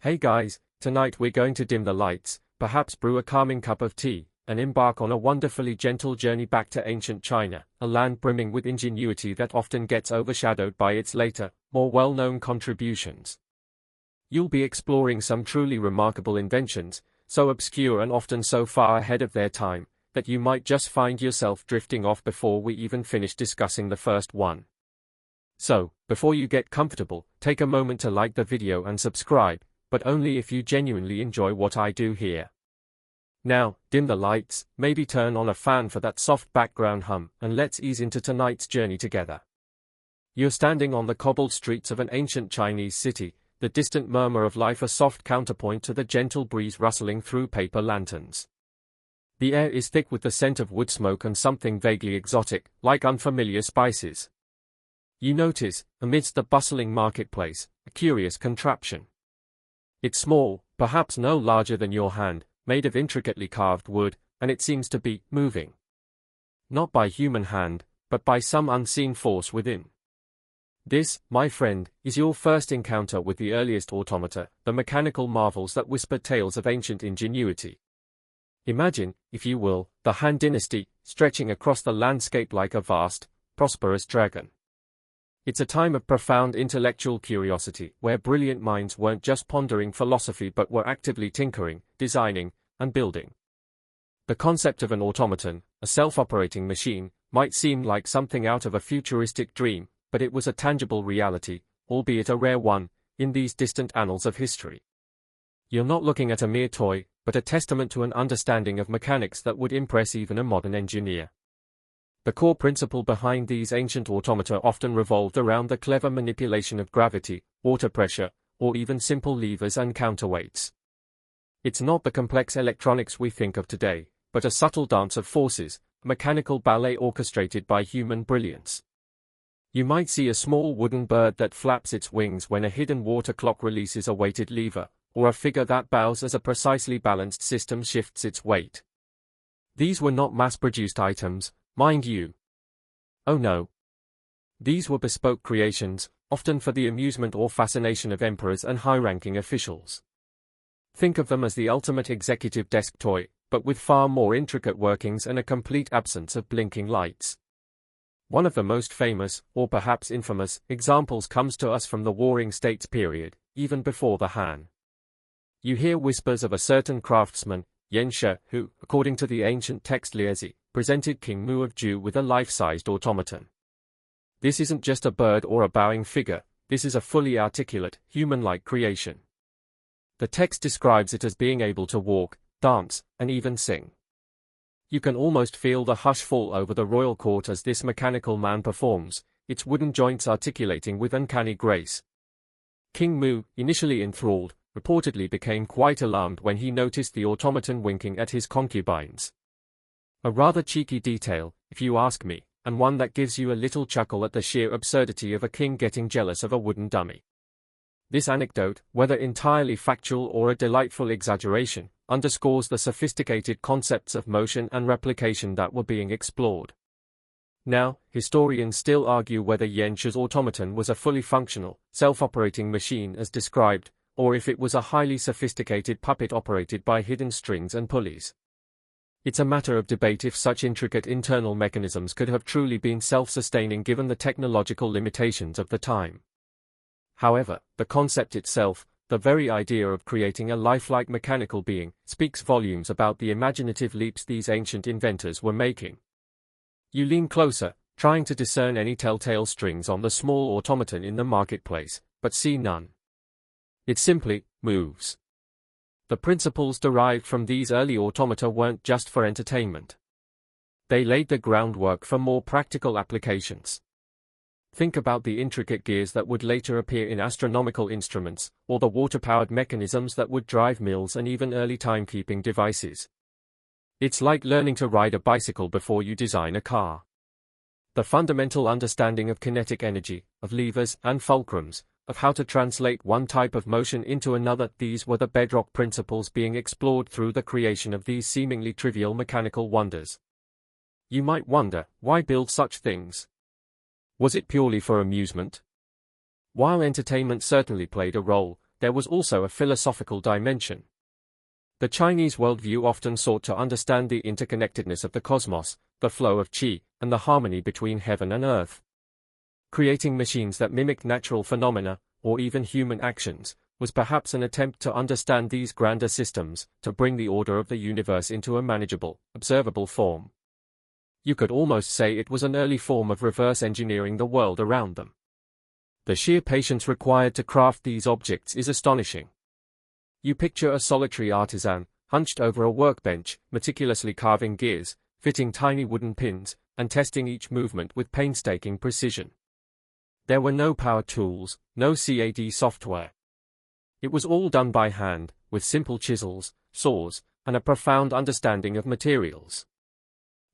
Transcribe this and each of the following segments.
Hey guys, tonight we're going to dim the lights, perhaps brew a calming cup of tea, and embark on a wonderfully gentle journey back to ancient China, a land brimming with ingenuity that often gets overshadowed by its later, more well-known contributions. You'll be exploring some truly remarkable inventions, so obscure and often so far ahead of their time, that you might just find yourself drifting off before we even finish discussing the first one. So, before you get comfortable, take a moment to like the video and subscribe, but only if you genuinely enjoy what I do here. Now, dim the lights, maybe turn on a fan for that soft background hum, and let's ease into tonight's journey together. You're standing on the cobbled streets of an ancient Chinese city, the distant murmur of life a soft counterpoint to the gentle breeze rustling through paper lanterns. The air is thick with the scent of wood smoke and something vaguely exotic, like unfamiliar spices. You notice, amidst the bustling marketplace, a curious contraption. It's small, perhaps no larger than your hand, made of intricately carved wood, and it seems to be moving. Not by human hand, but by some unseen force within. This, my friend, is your first encounter with the earliest automata, the mechanical marvels that whisper tales of ancient ingenuity. Imagine, if you will, the Han Dynasty, stretching across the landscape like a vast, prosperous dragon. It's a time of profound intellectual curiosity, where brilliant minds weren't just pondering philosophy but were actively tinkering, designing, and building. The concept of an automaton, a self-operating machine, might seem like something out of a futuristic dream, but it was a tangible reality, albeit a rare one, in these distant annals of history. You're not looking at a mere toy, but a testament to an understanding of mechanics that would impress even a modern engineer. The core principle behind these ancient automata often revolved around the clever manipulation of gravity, water pressure, or even simple levers and counterweights. It's not the complex electronics we think of today, but a subtle dance of forces, a mechanical ballet orchestrated by human brilliance. You might see a small wooden bird that flaps its wings when a hidden water clock releases a weighted lever, or a figure that bows as a precisely balanced system shifts its weight. These were not mass-produced items, mind you. Oh no. These were bespoke creations, often for the amusement or fascination of emperors and high-ranking officials. Think of them as the ultimate executive desk toy, but with far more intricate workings and a complete absence of blinking lights. One of the most famous, or perhaps infamous, examples comes to us from the Warring States period, even before the Han. You hear whispers of a certain craftsman, Yan Shi, who, according to the ancient text Liezi, presented King Mu of Zhou with a life-sized automaton. This isn't just a bird or a bowing figure, this is a fully articulate, human-like creation. The text describes it as being able to walk, dance, and even sing. You can almost feel the hush fall over the royal court as this mechanical man performs, its wooden joints articulating with uncanny grace. King Mu, initially enthralled, reportedly became quite alarmed when he noticed the automaton winking at his concubines. A rather cheeky detail, if you ask me, and one that gives you a little chuckle at the sheer absurdity of a king getting jealous of a wooden dummy. This anecdote, whether entirely factual or a delightful exaggeration, underscores the sophisticated concepts of motion and replication that were being explored. Now, historians still argue whether Yan Shi's automaton was a fully functional, self-operating machine as described, or if it was a highly sophisticated puppet operated by hidden strings and pulleys. It's a matter of debate if such intricate internal mechanisms could have truly been self-sustaining given the technological limitations of the time. However, the concept itself, the very idea of creating a lifelike mechanical being, speaks volumes about the imaginative leaps these ancient inventors were making. You lean closer, trying to discern any telltale strings on the small automaton in the marketplace, but see none. It simply moves. The principles derived from these early automata weren't just for entertainment. They laid the groundwork for more practical applications. Think about the intricate gears that would later appear in astronomical instruments, or the water-powered mechanisms that would drive mills and even early timekeeping devices. It's like learning to ride a bicycle before you design a car. The fundamental understanding of kinetic energy, of levers and fulcrums, of how to translate one type of motion into another, these were the bedrock principles being explored through the creation of these seemingly trivial mechanical wonders. You might wonder, why build such things? Was it purely for amusement? While entertainment certainly played a role, there was also a philosophical dimension. The Chinese worldview often sought to understand the interconnectedness of the cosmos, the flow of qi, and the harmony between heaven and earth. Creating machines that mimicked natural phenomena, or even human actions, was perhaps an attempt to understand these grander systems, to bring the order of the universe into a manageable, observable form. You could almost say it was an early form of reverse engineering the world around them. The sheer patience required to craft these objects is astonishing. You picture a solitary artisan, hunched over a workbench, meticulously carving gears, fitting tiny wooden pins, and testing each movement with painstaking precision. There were no power tools, no CAD software. It was all done by hand, with simple chisels, saws, and a profound understanding of materials.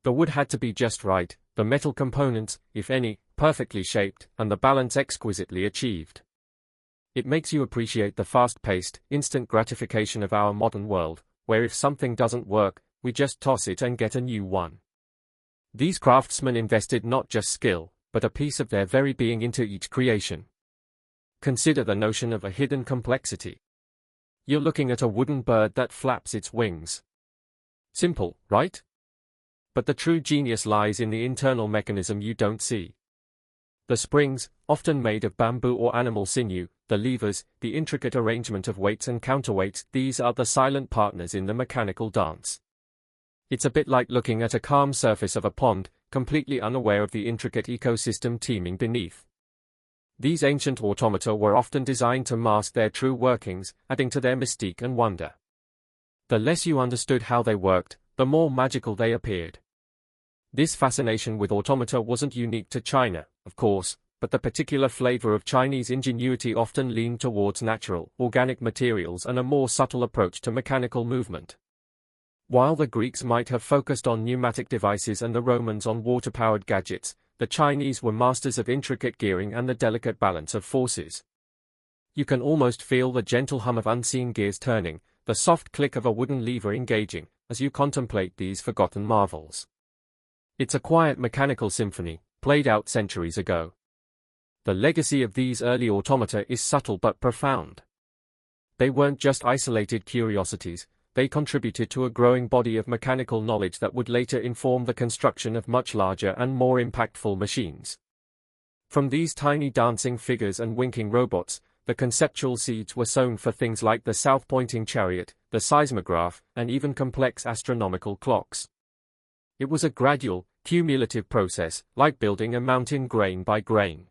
The wood had to be just right, the metal components, if any, perfectly shaped, and the balance exquisitely achieved. It makes you appreciate the fast-paced, instant gratification of our modern world, where if something doesn't work, we just toss it and get a new one. These craftsmen invested not just skill, but a piece of their very being into each creation. Consider the notion of a hidden complexity. You're looking at a wooden bird that flaps its wings. Simple, right? But the true genius lies in the internal mechanism you don't see. The springs, often made of bamboo or animal sinew, the levers, the intricate arrangement of weights and counterweights, these are the silent partners in the mechanical dance. It's a bit like looking at a calm surface of a pond, completely unaware of the intricate ecosystem teeming beneath. These ancient automata were often designed to mask their true workings, adding to their mystique and wonder. The less you understood how they worked, the more magical they appeared. This fascination with automata wasn't unique to China, of course, but the particular flavor of Chinese ingenuity often leaned towards natural, organic materials and a more subtle approach to mechanical movement. While the Greeks might have focused on pneumatic devices and the Romans on water-powered gadgets, the Chinese were masters of intricate gearing and the delicate balance of forces. You can almost feel the gentle hum of unseen gears turning, the soft click of a wooden lever engaging, as you contemplate these forgotten marvels. It's a quiet mechanical symphony, played out centuries ago. The legacy of these early automata is subtle but profound. They weren't just isolated curiosities, they contributed to a growing body of mechanical knowledge that would later inform the construction of much larger and more impactful machines. From these tiny dancing figures and winking robots, the conceptual seeds were sown for things like the south-pointing chariot, the seismograph, and even complex astronomical clocks. It was a gradual, cumulative process, like building a mountain grain by grain.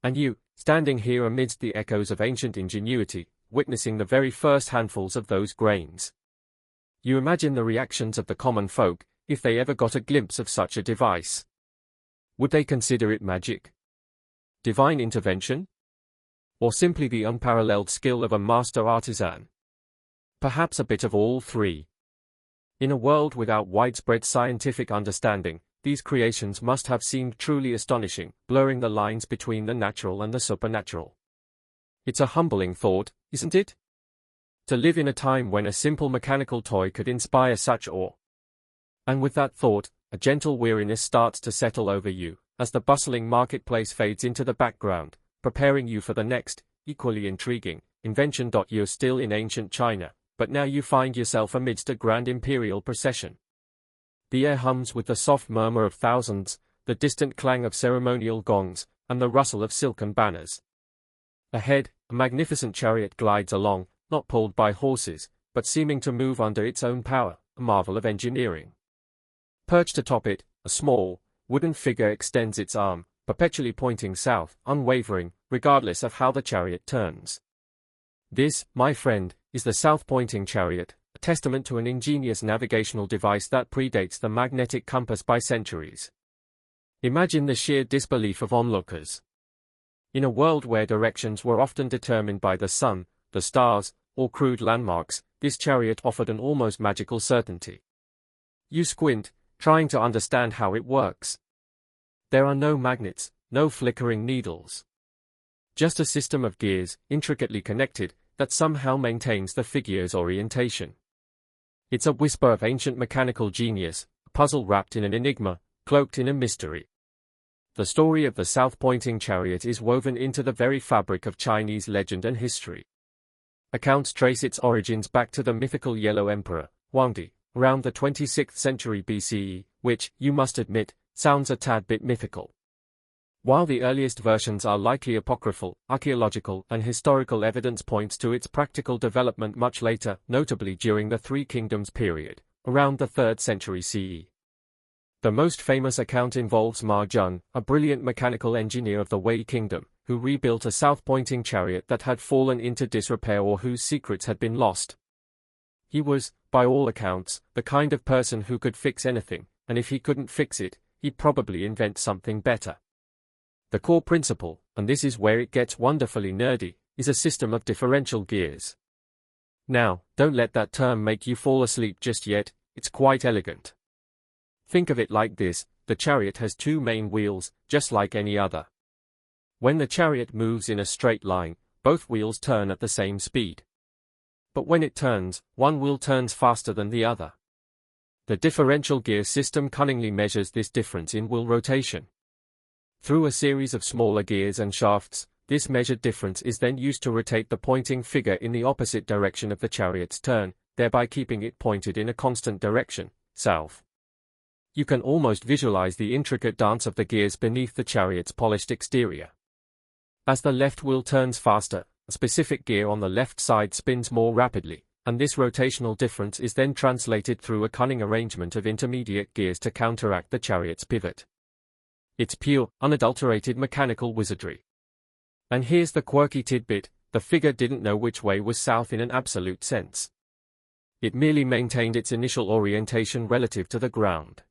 And you, standing here amidst the echoes of ancient ingenuity, witnessing the very first handfuls of those grains. You imagine the reactions of the common folk, if they ever got a glimpse of such a device. Would they consider it magic? Divine intervention? Or simply the unparalleled skill of a master artisan? Perhaps a bit of all three. In a world without widespread scientific understanding, these creations must have seemed truly astonishing, blurring the lines between the natural and the supernatural. It's a humbling thought, isn't it? To live in a time when a simple mechanical toy could inspire such awe. And with that thought, a gentle weariness starts to settle over you, as the bustling marketplace fades into the background, preparing you for the next, equally intriguing, invention. You're still in ancient China, but now you find yourself amidst a grand imperial procession. The air hums with the soft murmur of thousands, the distant clang of ceremonial gongs, and the rustle of silken banners. Ahead, a magnificent chariot glides along, not pulled by horses, but seeming to move under its own power, a marvel of engineering. Perched atop it, a small, wooden figure extends its arm, perpetually pointing south, unwavering, regardless of how the chariot turns. This, my friend, is the south-pointing chariot, a testament to an ingenious navigational device that predates the magnetic compass by centuries. Imagine the sheer disbelief of onlookers. In a world where directions were often determined by the sun, the stars, or crude landmarks, this chariot offered an almost magical certainty. You squint, trying to understand how it works. There are no magnets, no flickering needles. Just a system of gears, intricately connected, that somehow maintains the figure's orientation. It's a whisper of ancient mechanical genius, a puzzle wrapped in an enigma, cloaked in a mystery. The story of the south-pointing chariot is woven into the very fabric of Chinese legend and history. Accounts trace its origins back to the mythical Yellow Emperor, Huangdi, around the 26th century BCE, which, you must admit, sounds a tad bit mythical. While the earliest versions are likely apocryphal, archaeological and historical evidence points to its practical development much later, notably during the Three Kingdoms period, around the 3rd century CE. The most famous account involves Ma Jun, a brilliant mechanical engineer of the Wei Kingdom, who rebuilt a south-pointing chariot that had fallen into disrepair or whose secrets had been lost. He was, by all accounts, the kind of person who could fix anything, and if he couldn't fix it, he'd probably invent something better. The core principle, and this is where it gets wonderfully nerdy, is a system of differential gears. Now, don't let that term make you fall asleep just yet, it's quite elegant. Think of it like this: the chariot has two main wheels, just like any other. When the chariot moves in a straight line, both wheels turn at the same speed. But when it turns, one wheel turns faster than the other. The differential gear system cunningly measures this difference in wheel rotation. Through a series of smaller gears and shafts, this measured difference is then used to rotate the pointing figure in the opposite direction of the chariot's turn, thereby keeping it pointed in a constant direction, south. You can almost visualize the intricate dance of the gears beneath the chariot's polished exterior. As the left wheel turns faster, a specific gear on the left side spins more rapidly, and this rotational difference is then translated through a cunning arrangement of intermediate gears to counteract the chariot's pivot. It's pure, unadulterated mechanical wizardry. And here's the quirky tidbit: the figure didn't know which way was south in an absolute sense. It merely maintained its initial orientation relative to the ground.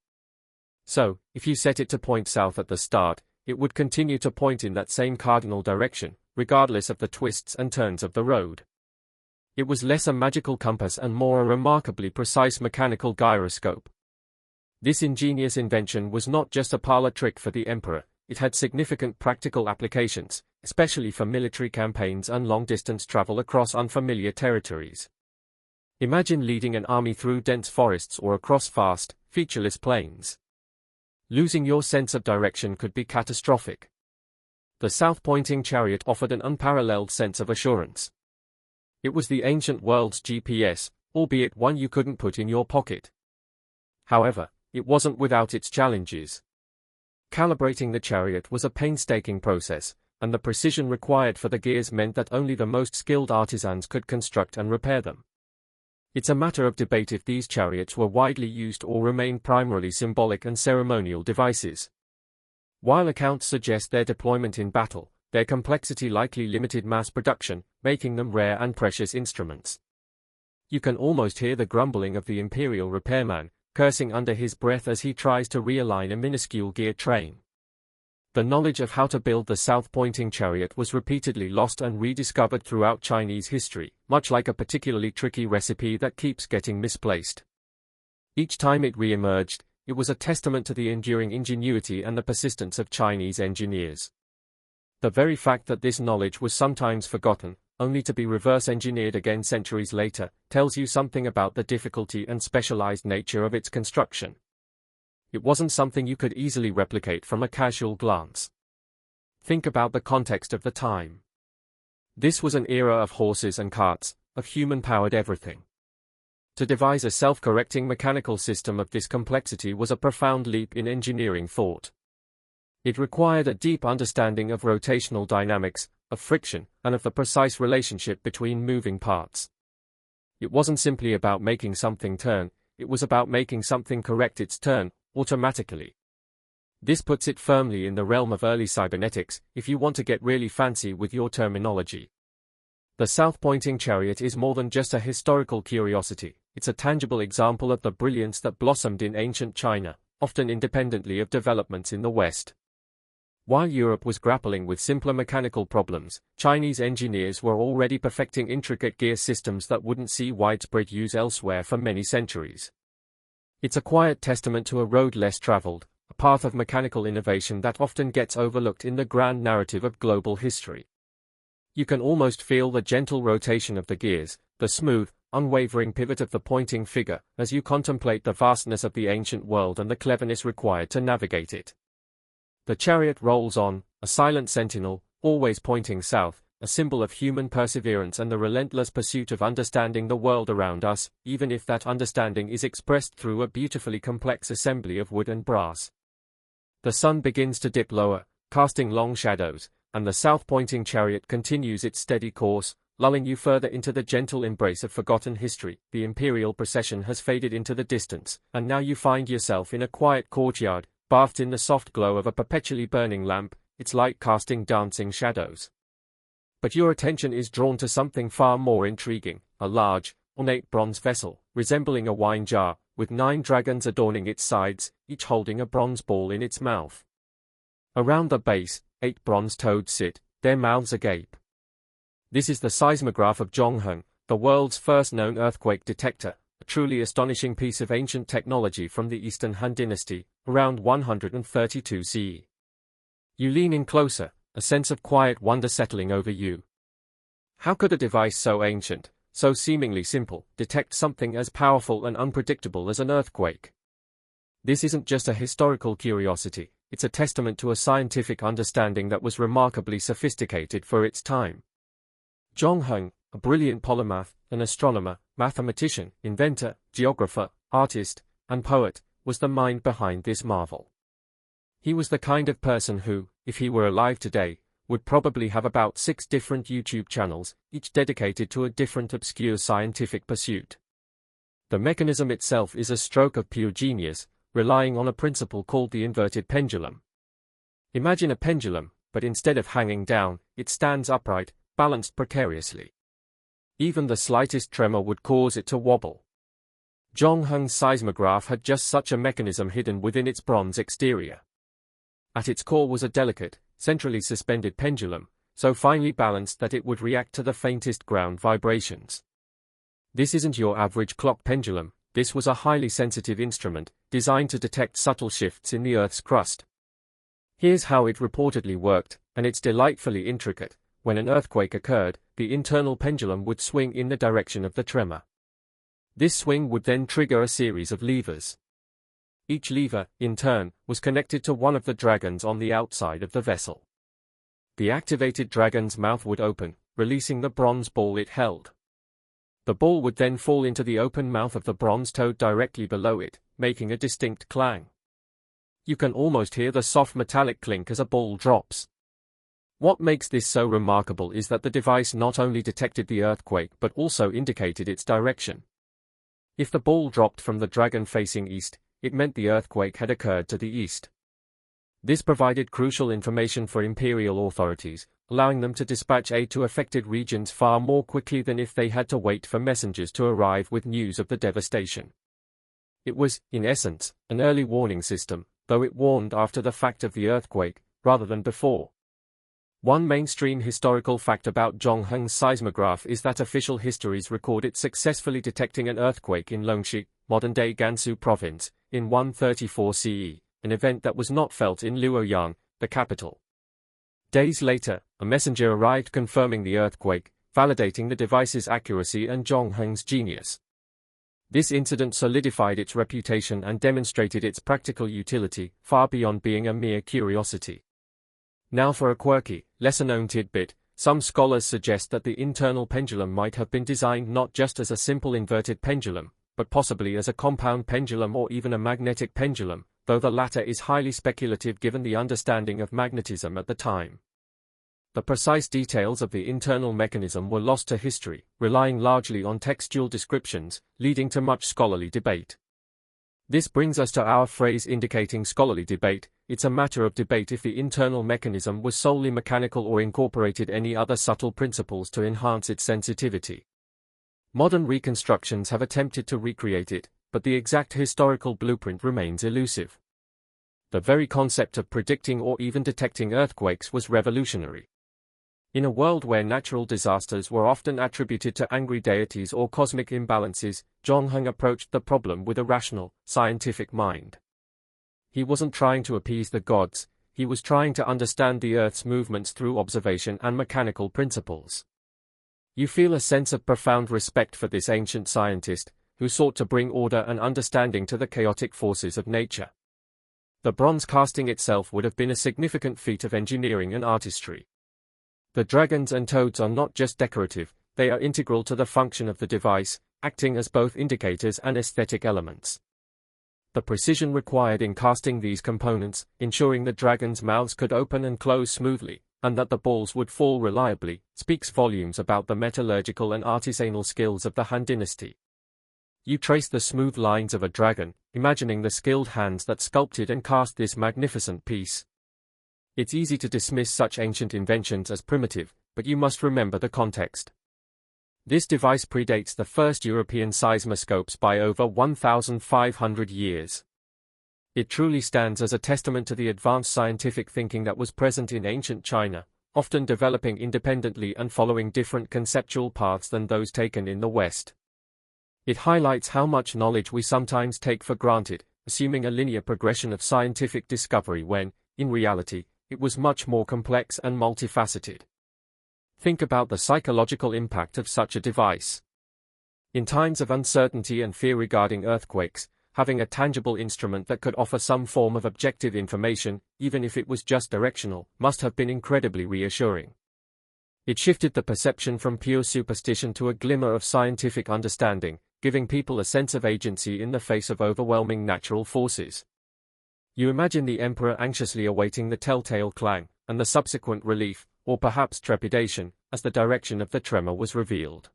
So, if you set it to point south at the start, it would continue to point in that same cardinal direction, regardless of the twists and turns of the road. It was less a magical compass and more a remarkably precise mechanical gyroscope. This ingenious invention was not just a parlor trick for the emperor, it had significant practical applications, especially for military campaigns and long-distance travel across unfamiliar territories. Imagine leading an army through dense forests or across vast, featureless plains. Losing your sense of direction could be catastrophic. The south-pointing chariot offered an unparalleled sense of assurance. It was the ancient world's GPS, albeit one you couldn't put in your pocket. However, it wasn't without its challenges. Calibrating the chariot was a painstaking process, and the precision required for the gears meant that only the most skilled artisans could construct and repair them. It's a matter of debate if these chariots were widely used or remained primarily symbolic and ceremonial devices. While accounts suggest their deployment in battle, their complexity likely limited mass production, making them rare and precious instruments. You can almost hear the grumbling of the imperial repairman, cursing under his breath as he tries to realign a minuscule gear train. The knowledge of how to build the south-pointing chariot was repeatedly lost and rediscovered throughout Chinese history, much like a particularly tricky recipe that keeps getting misplaced. Each time it re-emerged, it was a testament to the enduring ingenuity and the persistence of Chinese engineers. The very fact that this knowledge was sometimes forgotten, only to be reverse-engineered again centuries later, tells you something about the difficulty and specialized nature of its construction. It wasn't something you could easily replicate from a casual glance. Think about the context of the time. This was an era of horses and carts, of human-powered everything. To devise a self-correcting mechanical system of this complexity was a profound leap in engineering thought. It required a deep understanding of rotational dynamics, of friction, and of the precise relationship between moving parts. It wasn't simply about making something turn, it was about making something correct its turn, automatically. This puts it firmly in the realm of early cybernetics, if you want to get really fancy with your terminology. The south-pointing chariot is more than just a historical curiosity, it's a tangible example of the brilliance that blossomed in ancient China, often independently of developments in the West. While Europe was grappling with simpler mechanical problems, Chinese engineers were already perfecting intricate gear systems that wouldn't see widespread use elsewhere for many centuries. It's a quiet testament to a road less traveled, a path of mechanical innovation that often gets overlooked in the grand narrative of global history. You can almost feel the gentle rotation of the gears, the smooth, unwavering pivot of the pointing figure, as you contemplate the vastness of the ancient world and the cleverness required to navigate it. The chariot rolls on, a silent sentinel, always pointing south, a symbol of human perseverance and the relentless pursuit of understanding the world around us, even if that understanding is expressed through a beautifully complex assembly of wood and brass. The sun begins to dip lower, casting long shadows, and the south-pointing chariot continues its steady course, lulling you further into the gentle embrace of forgotten history. The imperial procession has faded into the distance, and now you find yourself in a quiet courtyard, bathed in the soft glow of a perpetually burning lamp, its light casting dancing shadows. But your attention is drawn to something far more intriguing, a large, ornate bronze vessel, resembling a wine jar, with 9 dragons adorning its sides, each holding a bronze ball in its mouth. Around the base, 8 bronze toads sit, their mouths agape. This is the seismograph of Zhongheng, the world's first known earthquake detector, a truly astonishing piece of ancient technology from the Eastern Han Dynasty, around 132 CE. You lean in closer, a sense of quiet wonder settling over you. How could a device so ancient, so seemingly simple, detect something as powerful and unpredictable as an earthquake? This isn't just a historical curiosity, it's a testament to a scientific understanding that was remarkably sophisticated for its time. Zhongheng, a brilliant polymath, an astronomer, mathematician, inventor, geographer, artist, and poet, was the mind behind this marvel. He was the kind of person who, if he were alive today, would probably have about 6 different YouTube channels, each dedicated to a different obscure scientific pursuit. The mechanism itself is a stroke of pure genius, relying on a principle called the inverted pendulum. Imagine a pendulum, but instead of hanging down, it stands upright, balanced precariously. Even the slightest tremor would cause it to wobble. Zhongheng's seismograph had just such a mechanism hidden within its bronze exterior. At its core was a delicate, centrally suspended pendulum, so finely balanced that it would react to the faintest ground vibrations. This isn't your average clock pendulum, this was a highly sensitive instrument, designed to detect subtle shifts in the Earth's crust. Here's how it reportedly worked, and it's delightfully intricate. When an earthquake occurred, the internal pendulum would swing in the direction of the tremor. This swing would then trigger a series of levers. Each lever, in turn, was connected to one of the dragons on the outside of the vessel. The activated dragon's mouth would open, releasing the bronze ball it held. The ball would then fall into the open mouth of the bronze toad directly below it, making a distinct clang. You can almost hear the soft metallic clink as a ball drops. What makes this so remarkable is that the device not only detected the earthquake but also indicated its direction. If the ball dropped from the dragon facing east, it meant the earthquake had occurred to the east. This provided crucial information for imperial authorities, allowing them to dispatch aid to affected regions far more quickly than if they had to wait for messengers to arrive with news of the devastation. It was, in essence, an early warning system, though it warned after the fact of the earthquake, rather than before. One mainstream historical fact about Zhongheng's seismograph is that official histories record it successfully detecting an earthquake in Longxi, modern-day Gansu province, in 134 CE, an event that was not felt in Luoyang, the capital. Days later, a messenger arrived confirming the earthquake, validating the device's accuracy and Zhongheng's genius. This incident solidified its reputation and demonstrated its practical utility, far beyond being a mere curiosity. Now for a quirky, lesser-known tidbit, some scholars suggest that the internal pendulum might have been designed not just as a simple inverted pendulum, but possibly as a compound pendulum or even a magnetic pendulum, though the latter is highly speculative given the understanding of magnetism at the time. The precise details of the internal mechanism were lost to history, relying largely on textual descriptions, leading to much scholarly debate. This brings us to our phrase indicating scholarly debate. It's a matter of debate if the internal mechanism was solely mechanical or incorporated any other subtle principles to enhance its sensitivity. Modern reconstructions have attempted to recreate it, but the exact historical blueprint remains elusive. The very concept of predicting or even detecting earthquakes was revolutionary. In a world where natural disasters were often attributed to angry deities or cosmic imbalances, Zhongheng approached the problem with a rational, scientific mind. He wasn't trying to appease the gods, he was trying to understand the Earth's movements through observation and mechanical principles. You feel a sense of profound respect for this ancient scientist, who sought to bring order and understanding to the chaotic forces of nature. The bronze casting itself would have been a significant feat of engineering and artistry. The dragons and toads are not just decorative, they are integral to the function of the device, acting as both indicators and aesthetic elements. The precision required in casting these components, ensuring the dragons' mouths could open and close smoothly, and that the balls would fall reliably, speaks volumes about the metallurgical and artisanal skills of the Han Dynasty. You trace the smooth lines of a dragon, imagining the skilled hands that sculpted and cast this magnificent piece. It's easy to dismiss such ancient inventions as primitive, but you must remember the context. This device predates the first European seismoscopes by over 1,500 years. It truly stands as a testament to the advanced scientific thinking that was present in ancient China, often developing independently and following different conceptual paths than those taken in the West. It highlights how much knowledge we sometimes take for granted, assuming a linear progression of scientific discovery when, in reality, it was much more complex and multifaceted. Think about the psychological impact of such a device. In times of uncertainty and fear regarding earthquakes, having a tangible instrument that could offer some form of objective information, even if it was just directional, must have been incredibly reassuring. It shifted the perception from pure superstition to a glimmer of scientific understanding, giving people a sense of agency in the face of overwhelming natural forces. You imagine the emperor anxiously awaiting the telltale clang, and the subsequent relief, or perhaps trepidation, as the direction of the tremor was revealed.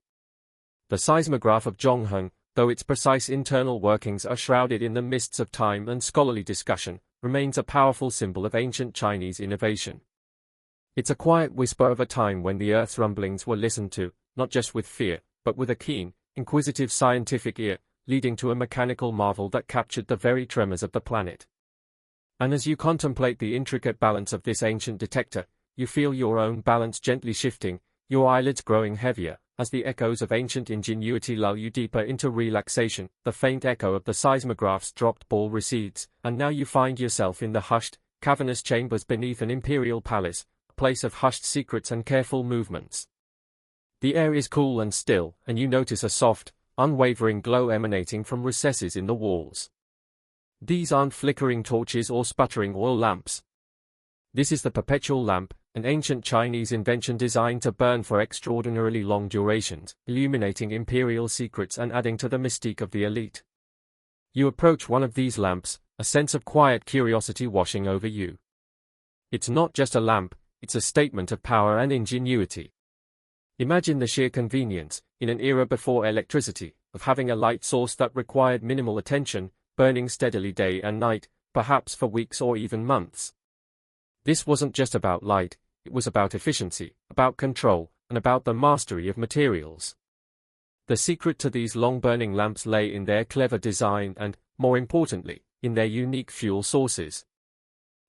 The seismograph of Zhongheng, though its precise internal workings are shrouded in the mists of time and scholarly discussion, remains a powerful symbol of ancient Chinese innovation. It's a quiet whisper of a time when the Earth's rumblings were listened to, not just with fear, but with a keen, inquisitive scientific ear, leading to a mechanical marvel that captured the very tremors of the planet. And as you contemplate the intricate balance of this ancient detector, you feel your own balance gently shifting, your eyelids growing heavier, as the echoes of ancient ingenuity lull you deeper into relaxation. The faint echo of the seismograph's dropped ball recedes, and now you find yourself in the hushed, cavernous chambers beneath an imperial palace, a place of hushed secrets and careful movements. The air is cool and still, and you notice a soft, unwavering glow emanating from recesses in the walls. These aren't flickering torches or sputtering oil lamps. This is the perpetual lamp, an ancient Chinese invention designed to burn for extraordinarily long durations, illuminating imperial secrets and adding to the mystique of the elite. You approach one of these lamps, a sense of quiet curiosity washing over you. It's not just a lamp, it's a statement of power and ingenuity. Imagine the sheer convenience, in an era before electricity, of having a light source that required minimal attention, burning steadily day and night, perhaps for weeks or even months. This wasn't just about light, it was about efficiency, about control, and about the mastery of materials. The secret to these long-burning lamps lay in their clever design and, more importantly, in their unique fuel sources.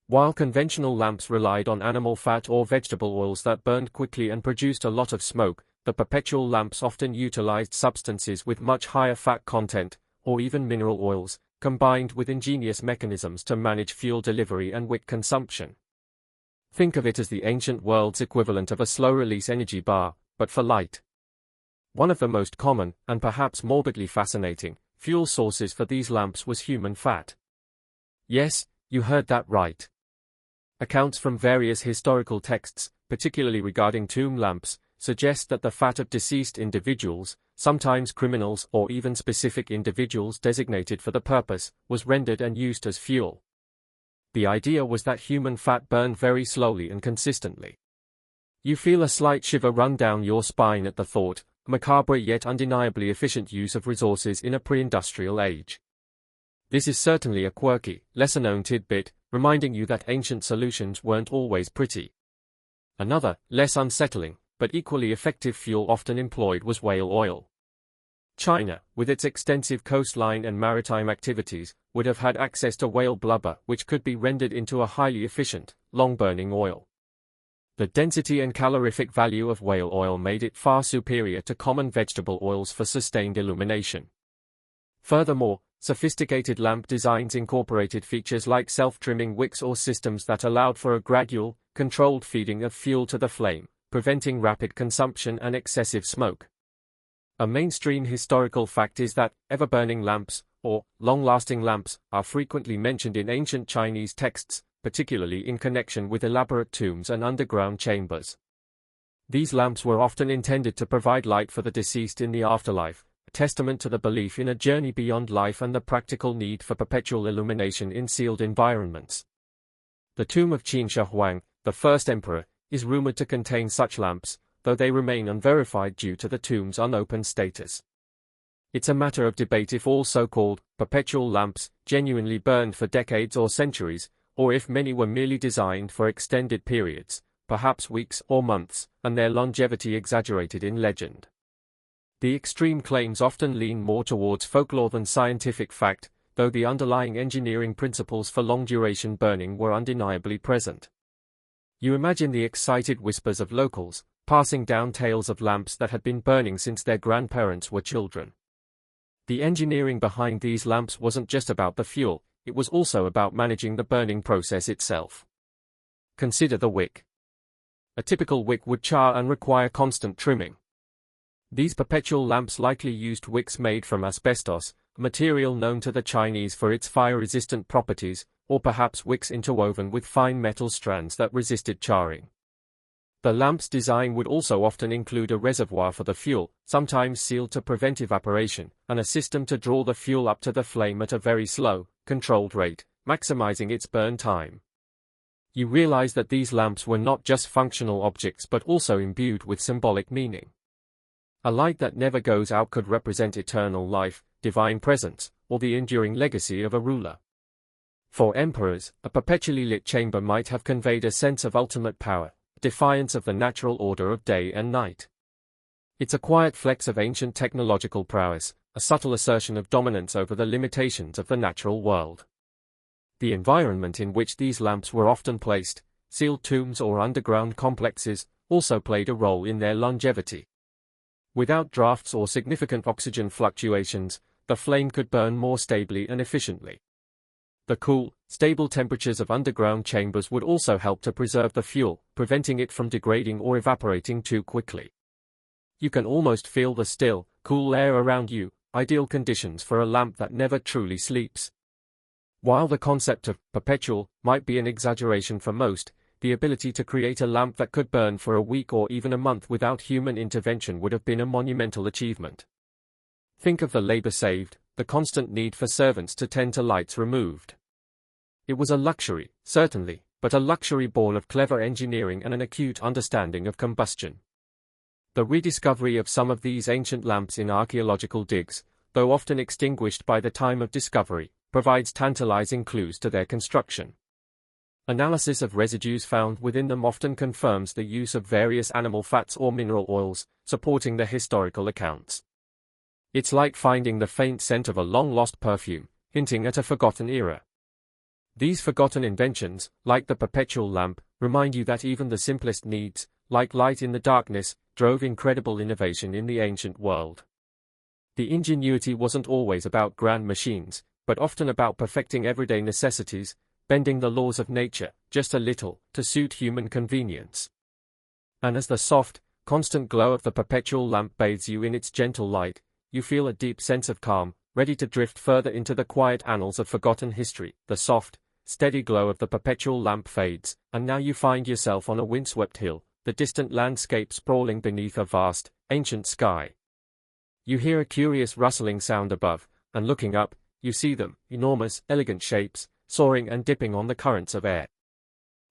While conventional lamps relied on animal fat or vegetable oils that burned quickly and produced a lot of smoke, the perpetual lamps often utilized substances with much higher fat content, or even mineral oils, combined with ingenious mechanisms to manage fuel delivery and wick consumption. Think of it as the ancient world's equivalent of a slow-release energy bar, but for light. One of the most common, and perhaps morbidly fascinating, fuel sources for these lamps was human fat. Yes, you heard that right. Accounts from various historical texts, particularly regarding tomb lamps, suggest that the fat of deceased individuals, sometimes criminals or even specific individuals designated for the purpose, was rendered and used as fuel. The idea was that human fat burned very slowly and consistently. You feel a slight shiver run down your spine at the thought, a macabre yet undeniably efficient use of resources in a pre-industrial age. This is certainly a quirky, lesser-known tidbit, reminding you that ancient solutions weren't always pretty. Another, less unsettling, but equally effective fuel often employed was whale oil. China, with its extensive coastline and maritime activities, would have had access to whale blubber, which could be rendered into a highly efficient, long-burning oil. The density and calorific value of whale oil made it far superior to common vegetable oils for sustained illumination. Furthermore, sophisticated lamp designs incorporated features like self-trimming wicks or systems that allowed for a gradual, controlled feeding of fuel to the flame, preventing rapid consumption and excessive smoke. A mainstream historical fact is that ever-burning lamps, or long-lasting lamps, are frequently mentioned in ancient Chinese texts, particularly in connection with elaborate tombs and underground chambers. These lamps were often intended to provide light for the deceased in the afterlife, a testament to the belief in a journey beyond life and the practical need for perpetual illumination in sealed environments. The tomb of Qin Shi Huang, the first emperor, is rumored to contain such lamps, though they remain unverified due to the tomb's unopened status. It's a matter of debate if all so-called perpetual lamps genuinely burned for decades or centuries, or if many were merely designed for extended periods, perhaps weeks or months, and their longevity exaggerated in legend. The extreme claims often lean more towards folklore than scientific fact, though the underlying engineering principles for long-duration burning were undeniably present. You imagine the excited whispers of locals, passing down tales of lamps that had been burning since their grandparents were children. The engineering behind these lamps wasn't just about the fuel, it was also about managing the burning process itself. Consider the wick. A typical wick would char and require constant trimming. These perpetual lamps likely used wicks made from asbestos, a material known to the Chinese for its fire-resistant properties, or perhaps wicks interwoven with fine metal strands that resisted charring. The lamp's design would also often include a reservoir for the fuel, sometimes sealed to prevent evaporation, and a system to draw the fuel up to the flame at a very slow, controlled rate, maximizing its burn time. You realize that these lamps were not just functional objects but also imbued with symbolic meaning. A light that never goes out could represent eternal life, divine presence, or the enduring legacy of a ruler. For emperors, a perpetually lit chamber might have conveyed a sense of ultimate power, defiance of the natural order of day and night. It's a quiet flex of ancient technological prowess, a subtle assertion of dominance over the limitations of the natural world. The environment in which these lamps were often placed, sealed tombs or underground complexes, also played a role in their longevity. Without drafts or significant oxygen fluctuations, the flame could burn more stably and efficiently. The cool, stable temperatures of underground chambers would also help to preserve the fuel, preventing it from degrading or evaporating too quickly. You can almost feel the still, cool air around you, ideal conditions for a lamp that never truly sleeps. While the concept of perpetual might be an exaggeration for most, the ability to create a lamp that could burn for a week or even a month without human intervention would have been a monumental achievement. Think of the labor saved, the constant need for servants to tend to lights removed. It was a luxury, certainly, but a luxury born of clever engineering and an acute understanding of combustion. The rediscovery of some of these ancient lamps in archaeological digs, though often extinguished by the time of discovery, provides tantalizing clues to their construction. Analysis of residues found within them often confirms the use of various animal fats or mineral oils, supporting the historical accounts. It's like finding the faint scent of a long-lost perfume, hinting at a forgotten era. These forgotten inventions, like the perpetual lamp, remind you that even the simplest needs, like light in the darkness, drove incredible innovation in the ancient world. The ingenuity wasn't always about grand machines, but often about perfecting everyday necessities, bending the laws of nature, just a little, to suit human convenience. And as the soft, constant glow of the perpetual lamp bathes you in its gentle light, you feel a deep sense of calm, ready to drift further into the quiet annals of forgotten history. The soft, steady glow of the perpetual lamp fades, and now you find yourself on a windswept hill, the distant landscape sprawling beneath a vast, ancient sky. You hear a curious rustling sound above, and looking up, you see them, enormous, elegant shapes, soaring and dipping on the currents of air.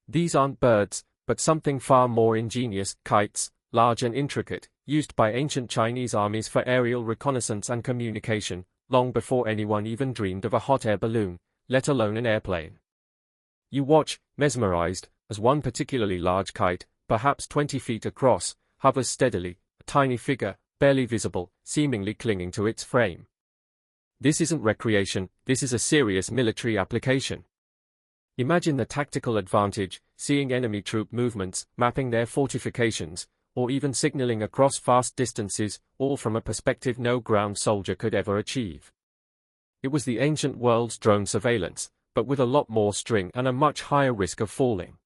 These aren't birds, but something far more ingenious, kites, large and intricate, used by ancient Chinese armies for aerial reconnaissance and communication, long before anyone even dreamed of a hot air balloon, let alone an airplane. You watch, mesmerized, as one particularly large kite, perhaps 20 feet across, hovers steadily, a tiny figure, barely visible, seemingly clinging to its frame. This isn't recreation, this is a serious military application. Imagine the tactical advantage, seeing enemy troop movements, mapping their fortifications, or even signaling across vast distances, all from a perspective no ground soldier could ever achieve. It was the ancient world's drone surveillance, but with a lot more string and a much higher risk of falling.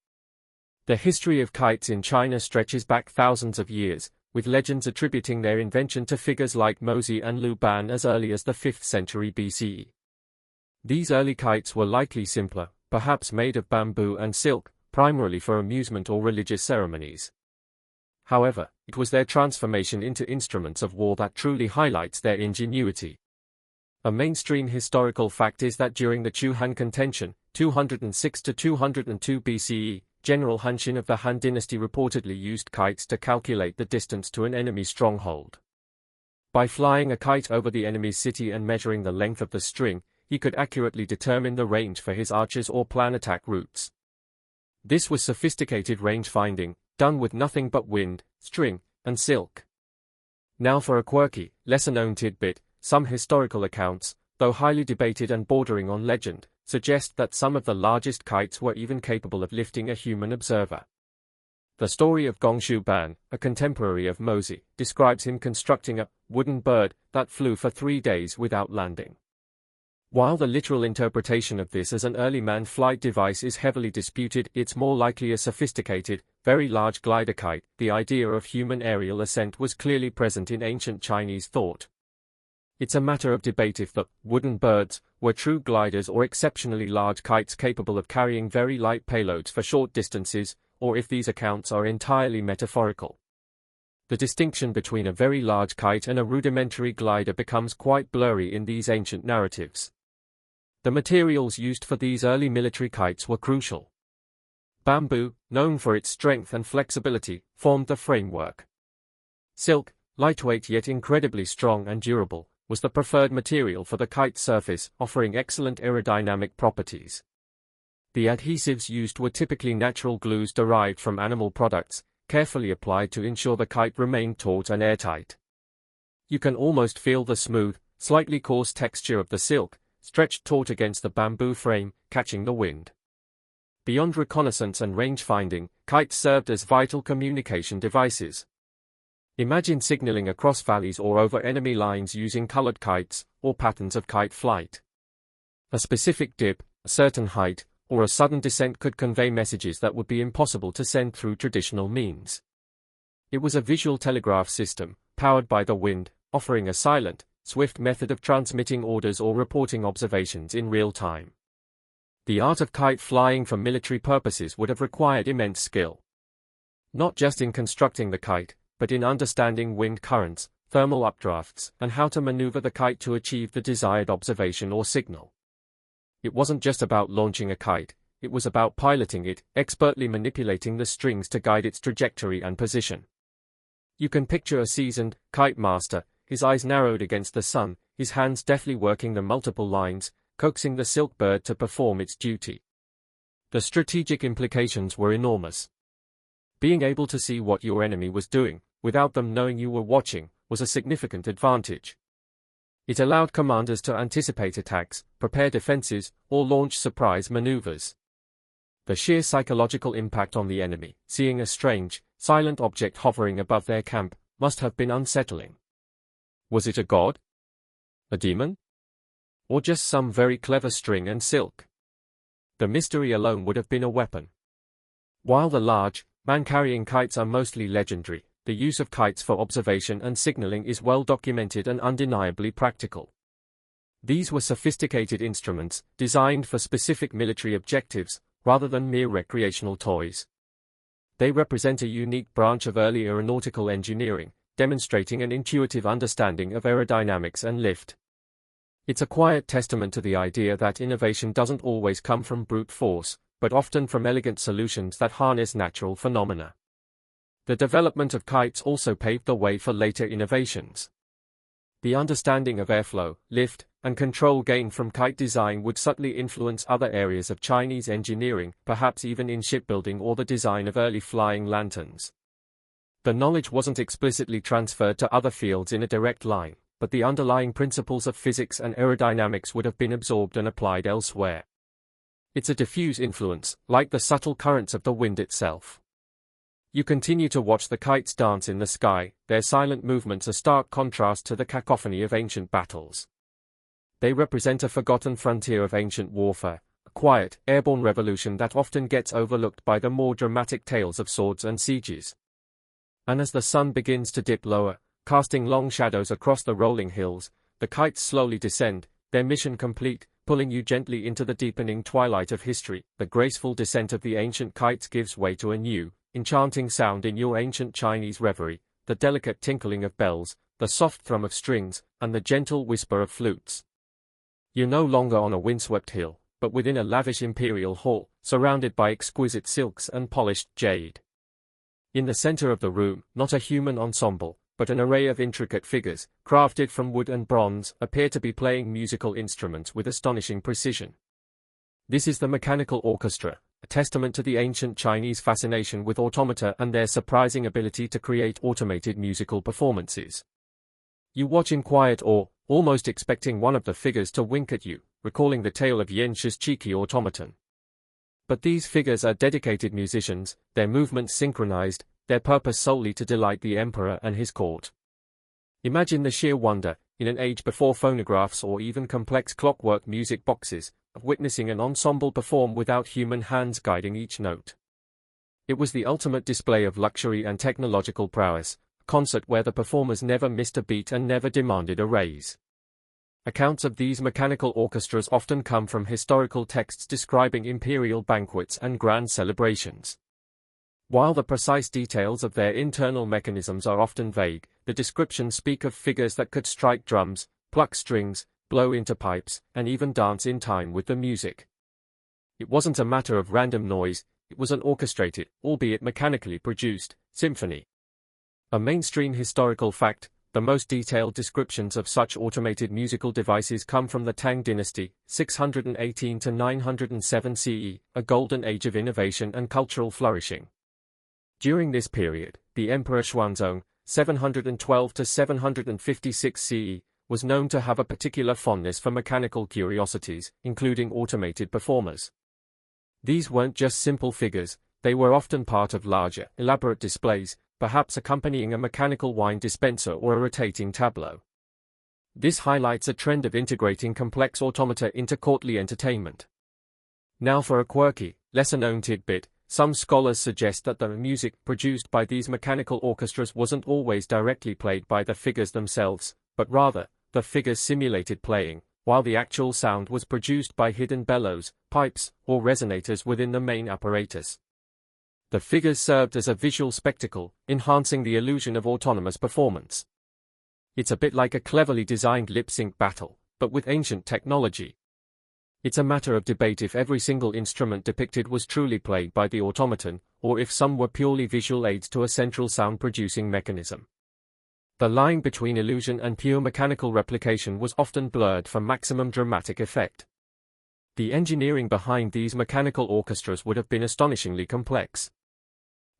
The history of kites in China stretches back thousands of years, with legends attributing their invention to figures like Mozi and Lu Ban as early as the 5th century BCE. These early kites were likely simpler, perhaps made of bamboo and silk, primarily for amusement or religious ceremonies. However, it was their transformation into instruments of war that truly highlights their ingenuity. A mainstream historical fact is that during the Chu-Han contention, 206 to 202 BCE, General Han Xin of the Han dynasty reportedly used kites to calculate the distance to an enemy stronghold. By flying a kite over the enemy's city and measuring the length of the string, he could accurately determine the range for his archers or plan attack routes. This was sophisticated range finding, done with nothing but wind, string, and silk. Now for a quirky, lesser-known tidbit. Some historical accounts, though highly debated and bordering on legend, suggest that some of the largest kites were even capable of lifting a human observer. The story of Gong Shu Ban, a contemporary of Mozi, describes him constructing a wooden bird that flew for 3 days without landing. While the literal interpretation of this as an early manned flight device is heavily disputed, it's more likely a sophisticated, very large glider kite. The idea of human aerial ascent was clearly present in ancient Chinese thought. It's a matter of debate if the wooden birds were true gliders or exceptionally large kites capable of carrying very light payloads for short distances, or if these accounts are entirely metaphorical. The distinction between a very large kite and a rudimentary glider becomes quite blurry in these ancient narratives. The materials used for these early military kites were crucial. Bamboo, known for its strength and flexibility, formed the framework. Silk, lightweight yet incredibly strong and durable, was the preferred material for the kite surface, offering excellent aerodynamic properties. The adhesives used were typically natural glues derived from animal products, carefully applied to ensure the kite remained taut and airtight. You can almost feel the smooth, slightly coarse texture of the silk, stretched taut against the bamboo frame, catching the wind. Beyond reconnaissance and range finding, kites served as vital communication devices. Imagine signaling across valleys or over enemy lines using colored kites, or patterns of kite flight. A specific dip, a certain height, or a sudden descent could convey messages that would be impossible to send through traditional means. It was a visual telegraph system, powered by the wind, offering a silent, swift method of transmitting orders or reporting observations in real time. The art of kite flying for military purposes would have required immense skill. Not just in constructing the kite, but in understanding wind currents, thermal updrafts, and how to maneuver the kite to achieve the desired observation or signal. It wasn't just about launching a kite, it was about piloting it, expertly manipulating the strings to guide its trajectory and position. You can picture a seasoned kite master, his eyes narrowed against the sun, his hands deftly working the multiple lines, coaxing the silk bird to perform its duty. The strategic implications were enormous. Being able to see what your enemy was doing, without them knowing you were watching, was a significant advantage. It allowed commanders to anticipate attacks, prepare defenses, or launch surprise maneuvers. The sheer psychological impact on the enemy, seeing a strange, silent object hovering above their camp, must have been unsettling. Was it a god? A demon? Or just some very clever string and silk? The mystery alone would have been a weapon. While the large, man-carrying kites are mostly legendary, the use of kites for observation and signaling is well documented and undeniably practical. These were sophisticated instruments, designed for specific military objectives, rather than mere recreational toys. They represent a unique branch of early aeronautical engineering, demonstrating an intuitive understanding of aerodynamics and lift. It's a quiet testament to the idea that innovation doesn't always come from brute force, but often from elegant solutions that harness natural phenomena. The development of kites also paved the way for later innovations. The understanding of airflow, lift, and control gained from kite design would subtly influence other areas of Chinese engineering, perhaps even in shipbuilding or the design of early flying lanterns. The knowledge wasn't explicitly transferred to other fields in a direct line, but the underlying principles of physics and aerodynamics would have been absorbed and applied elsewhere. It's a diffuse influence, like the subtle currents of the wind itself. You continue to watch the kites dance in the sky, their silent movements a stark contrast to the cacophony of ancient battles. They represent a forgotten frontier of ancient warfare, a quiet, airborne revolution that often gets overlooked by the more dramatic tales of swords and sieges. And as the sun begins to dip lower, casting long shadows across the rolling hills, the kites slowly descend, their mission complete, pulling you gently into the deepening twilight of history. The graceful descent of the ancient kites gives way to a new, enchanting sound in your ancient Chinese reverie, the delicate tinkling of bells, the soft thrum of strings, and the gentle whisper of flutes. You're no longer on a windswept hill, but within a lavish imperial hall, surrounded by exquisite silks and polished jade. In the center of the room, not a human ensemble, but an array of intricate figures, crafted from wood and bronze, appear to be playing musical instruments with astonishing precision. This is the mechanical orchestra, a testament to the ancient Chinese fascination with automata and their surprising ability to create automated musical performances. You watch in quiet awe, almost expecting one of the figures to wink at you, recalling the tale of Yenshi's cheeky automaton. But these figures are dedicated musicians, their movements synchronized, their purpose solely to delight the emperor and his court. Imagine the sheer wonder, in an age before phonographs or even complex clockwork music boxes, of witnessing an ensemble perform without human hands guiding each note. It was the ultimate display of luxury and technological prowess, a concert where the performers never missed a beat and never demanded a raise. Accounts of these mechanical orchestras often come from historical texts describing imperial banquets and grand celebrations. While the precise details of their internal mechanisms are often vague, the descriptions speak of figures that could strike drums, pluck strings, blow into pipes, and even dance in time with the music. It wasn't a matter of random noise, it was an orchestrated, albeit mechanically produced, symphony. A mainstream historical fact, the most detailed descriptions of such automated musical devices come from the Tang dynasty, 618 to 907 CE, a golden age of innovation and cultural flourishing. During this period, the Emperor Xuanzong, 712 to 756 CE, was known to have a particular fondness for mechanical curiosities, including automated performers. These weren't just simple figures, they were often part of larger, elaborate displays, perhaps accompanying a mechanical wine dispenser or a rotating tableau. This highlights a trend of integrating complex automata into courtly entertainment. Now for a quirky, lesser-known tidbit, some scholars suggest that the music produced by these mechanical orchestras wasn't always directly played by the figures themselves, but rather, the figures simulated playing, while the actual sound was produced by hidden bellows, pipes, or resonators within the main apparatus. The figures served as a visual spectacle, enhancing the illusion of autonomous performance. It's a bit like a cleverly designed lip-sync battle, but with ancient technology. It's a matter of debate if every single instrument depicted was truly played by the automaton, or if some were purely visual aids to a central sound-producing mechanism. The line between illusion and pure mechanical replication was often blurred for maximum dramatic effect. The engineering behind these mechanical orchestras would have been astonishingly complex.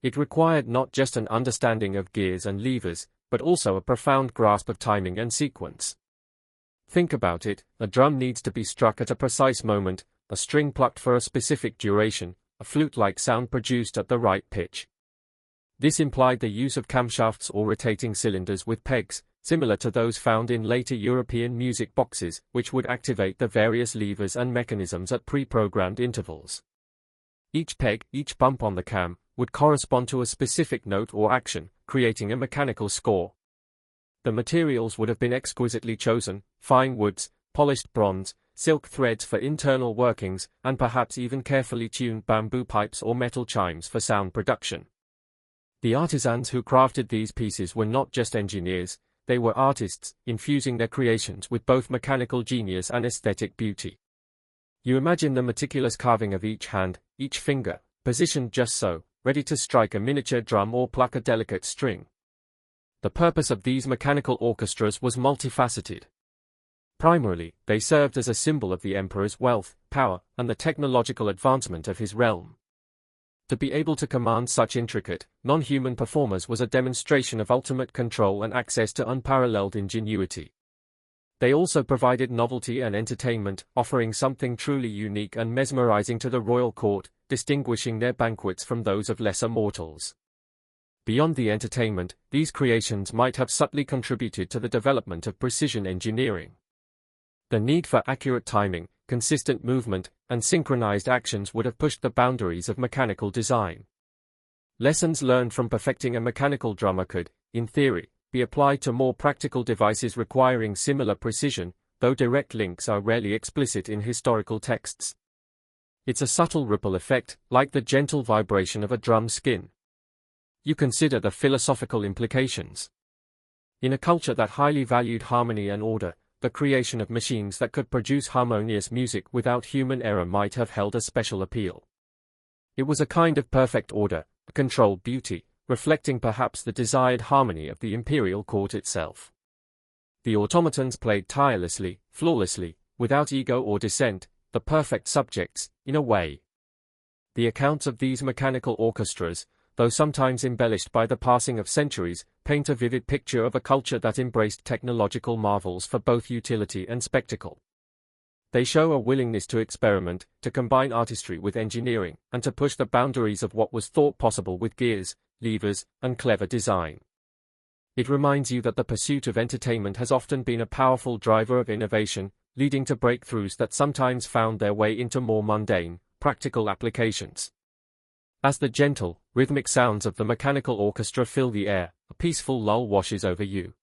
It required not just an understanding of gears and levers, but also a profound grasp of timing and sequence. Think about it, a drum needs to be struck at a precise moment, a string plucked for a specific duration, a flute-like sound produced at the right pitch. This implied the use of camshafts or rotating cylinders with pegs, similar to those found in later European music boxes, which would activate the various levers and mechanisms at pre-programmed intervals. Each peg, each bump on the cam, would correspond to a specific note or action, creating a mechanical score. The materials would have been exquisitely chosen, fine woods, polished bronze, silk threads for internal workings, and perhaps even carefully tuned bamboo pipes or metal chimes for sound production. The artisans who crafted these pieces were not just engineers, they were artists, infusing their creations with both mechanical genius and aesthetic beauty. You imagine the meticulous carving of each hand, each finger, positioned just so, ready to strike a miniature drum or pluck a delicate string. The purpose of these mechanical orchestras was multifaceted. Primarily, they served as a symbol of the emperor's wealth, power, and the technological advancement of his realm. To be able to command such intricate, non-human performers was a demonstration of ultimate control and access to unparalleled ingenuity. They also provided novelty and entertainment, offering something truly unique and mesmerizing to the royal court, distinguishing their banquets from those of lesser mortals. Beyond the entertainment, these creations might have subtly contributed to the development of precision engineering. The need for accurate timing, consistent movement, and synchronized actions would have pushed the boundaries of mechanical design. Lessons learned from perfecting a mechanical drummer could, in theory, be applied to more practical devices requiring similar precision, though direct links are rarely explicit in historical texts. It's a subtle ripple effect, like the gentle vibration of a drum's skin. you consider the philosophical implications. In a culture that highly valued harmony and order, the creation of machines that could produce harmonious music without human error might have held a special appeal. It was a kind of perfect order, a controlled beauty, reflecting perhaps the desired harmony of the imperial court itself. The automatons played tirelessly, flawlessly, without ego or dissent, the perfect subjects, in a way. The accounts of these mechanical orchestras, though sometimes embellished by the passing of centuries, paint a vivid picture of a culture that embraced technological marvels for both utility and spectacle. They show a willingness to experiment, to combine artistry with engineering, and to push the boundaries of what was thought possible with gears, levers, and clever design. It reminds you that the pursuit of entertainment has often been a powerful driver of innovation, leading to breakthroughs that sometimes found their way into more mundane, practical applications. As the gentle, rhythmic sounds of the mechanical orchestra fill the air, a peaceful lull washes over you.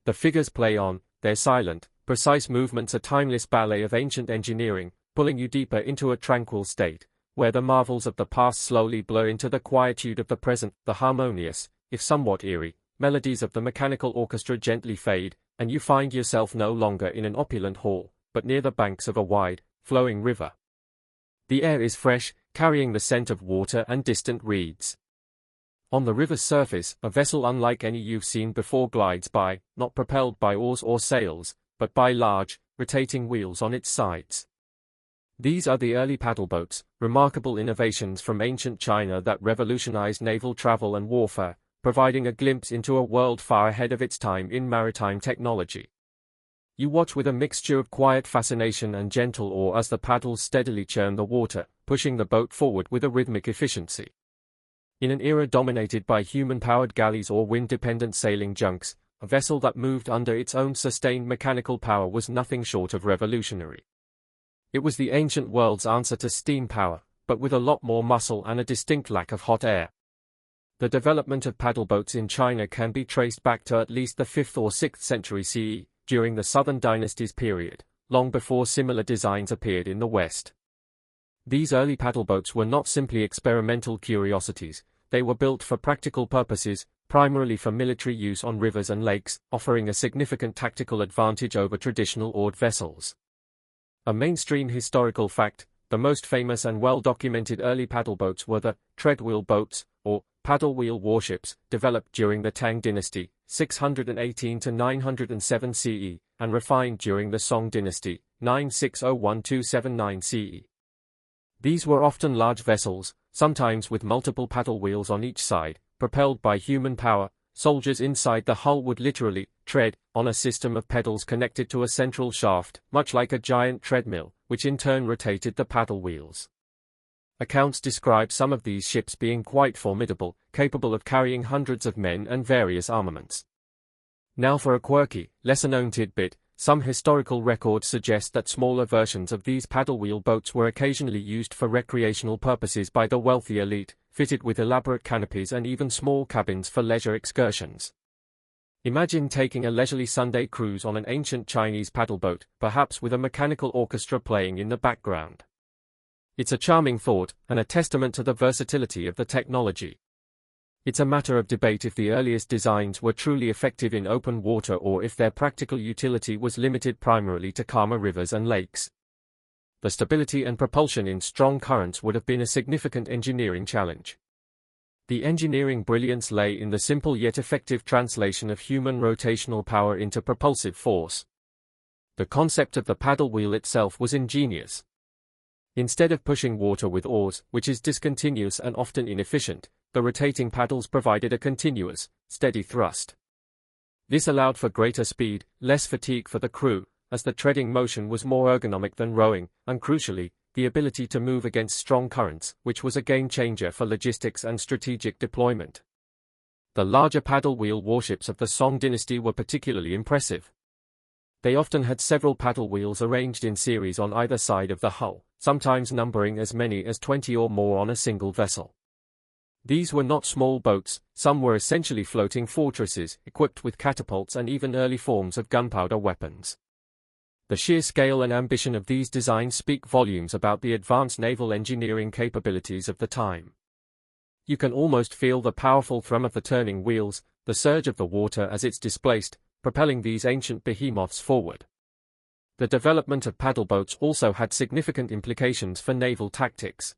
The figures play on, their silent, precise movements a timeless ballet of ancient engineering, pulling you deeper into a tranquil state, where the marvels of the past slowly blur into the quietude of the present. The harmonious, if somewhat eerie, melodies of the mechanical orchestra gently fade, and you find yourself no longer in an opulent hall, but near the banks of a wide, flowing river. The air is fresh, carrying the scent of water and distant reeds. On the river's surface, a vessel unlike any you've seen before glides by, not propelled by oars or sails, but by large, rotating wheels on its sides. These are the early paddle boats, remarkable innovations from ancient China that revolutionized naval travel and warfare, providing a glimpse into a world far ahead of its time in maritime technology. You watch with a mixture of quiet fascination and gentle awe as the paddles steadily churn the water, pushing the boat forward with a rhythmic efficiency. In an era dominated by human-powered galleys or wind-dependent sailing junks, a vessel that moved under its own sustained mechanical power was nothing short of revolutionary. It was the ancient world's answer to steam power, but with a lot more muscle and a distinct lack of hot air. The development of paddle boats in China can be traced back to at least the 5th or 6th century CE, during the Southern Dynasty's period, long before similar designs appeared in the West. These early paddle boats were not simply experimental curiosities, they were built for practical purposes, primarily for military use on rivers and lakes, offering a significant tactical advantage over traditional oared vessels. A mainstream historical fact, the most famous and well-documented early paddle boats were the treadwheel boats, or paddle wheel warships, developed during the Tang Dynasty, 618 to 907 CE, and refined during the Song Dynasty, 9601-279 CE. These were often large vessels, sometimes with multiple paddle wheels on each side, propelled by human power. Soldiers inside the hull would literally tread on a system of pedals connected to a central shaft, much like a giant treadmill, which in turn rotated the paddle wheels. Accounts describe some of these ships being quite formidable, capable of carrying hundreds of men and various armaments. Now for a quirky, lesser-known tidbit, some historical records suggest that smaller versions of these paddle wheel boats were occasionally used for recreational purposes by the wealthy elite, fitted with elaborate canopies and even small cabins for leisure excursions. Imagine taking a leisurely Sunday cruise on an ancient Chinese paddle boat, perhaps with a mechanical orchestra playing in the background. It's a charming thought, and a testament to the versatility of the technology. It's a matter of debate if the earliest designs were truly effective in open water or if their practical utility was limited primarily to calmer rivers and lakes. The stability and propulsion in strong currents would have been a significant engineering challenge. The engineering brilliance lay in the simple yet effective translation of human rotational power into propulsive force. The concept of the paddle wheel itself was ingenious. Instead of pushing water with oars, which is discontinuous and often inefficient, the rotating paddles provided a continuous, steady thrust. This allowed for greater speed, less fatigue for the crew, as the treading motion was more ergonomic than rowing, and crucially, the ability to move against strong currents, which was a game-changer for logistics and strategic deployment. The larger paddle wheel warships of the Song dynasty were particularly impressive. They often had several paddle wheels arranged in series on either side of the hull, sometimes numbering as many as 20 or more on a single vessel. These were not small boats, some were essentially floating fortresses, equipped with catapults and even early forms of gunpowder weapons. The sheer scale and ambition of these designs speak volumes about the advanced naval engineering capabilities of the time. You can almost feel the powerful thrum of the turning wheels, the surge of the water as it's displaced, propelling these ancient behemoths forward. The development of paddle boats also had significant implications for naval tactics.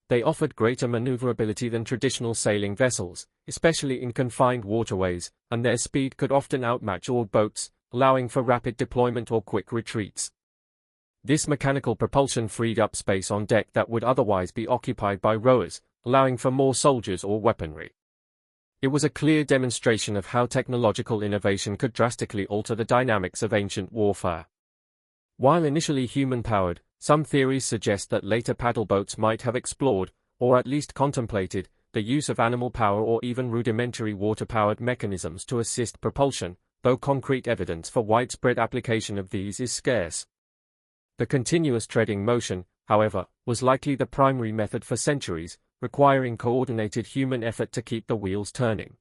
They offered greater maneuverability than traditional sailing vessels, especially in confined waterways, and their speed could often outmatch oared boats, allowing for rapid deployment or quick retreats. This mechanical propulsion freed up space on deck that would otherwise be occupied by rowers, allowing for more soldiers or weaponry. It was a clear demonstration of how technological innovation could drastically alter the dynamics of ancient warfare. While initially human-powered, some theories suggest that later paddle boats might have explored, or at least contemplated, the use of animal power or even rudimentary water-powered mechanisms to assist propulsion, though concrete evidence for widespread application of these is scarce. The continuous treading motion, however, was likely the primary method for centuries, requiring coordinated human effort to keep the wheels turning.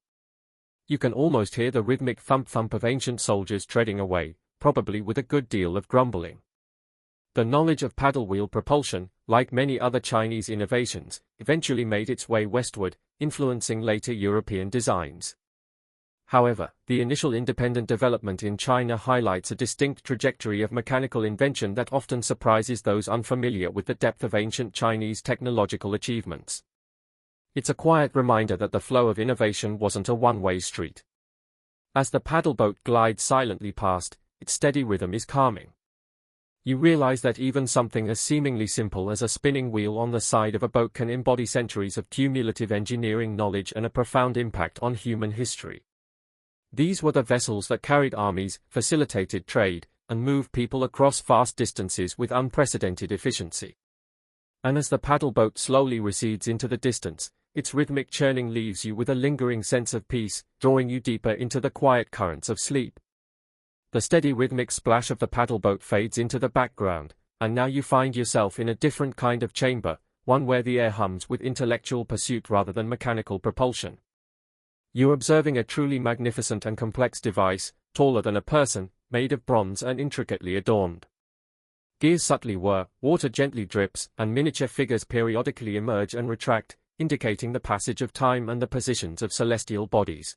You can almost hear the rhythmic thump-thump of ancient soldiers treading away, probably with a good deal of grumbling. The knowledge of paddle wheel propulsion, like many other Chinese innovations, eventually made its way westward, influencing later European designs. However, the initial independent development in China highlights a distinct trajectory of mechanical invention that often surprises those unfamiliar with the depth of ancient Chinese technological achievements. It's a quiet reminder that the flow of innovation wasn't a one-way street. As the paddle boat glides silently past, its steady rhythm is calming. You realize that even something as seemingly simple as a spinning wheel on the side of a boat can embody centuries of cumulative engineering knowledge and a profound impact on human history. These were the vessels that carried armies, facilitated trade, and moved people across vast distances with unprecedented efficiency. And as the paddle boat slowly recedes into the distance, its rhythmic churning leaves you with a lingering sense of peace, drawing you deeper into the quiet currents of sleep. The steady rhythmic splash of the paddle boat fades into the background, and now you find yourself in a different kind of chamber, one where the air hums with intellectual pursuit rather than mechanical propulsion. You're observing a truly magnificent and complex device, taller than a person, made of bronze and intricately adorned. Gears subtly whir, water gently drips, and miniature figures periodically emerge and retract, indicating the passage of time and the positions of celestial bodies.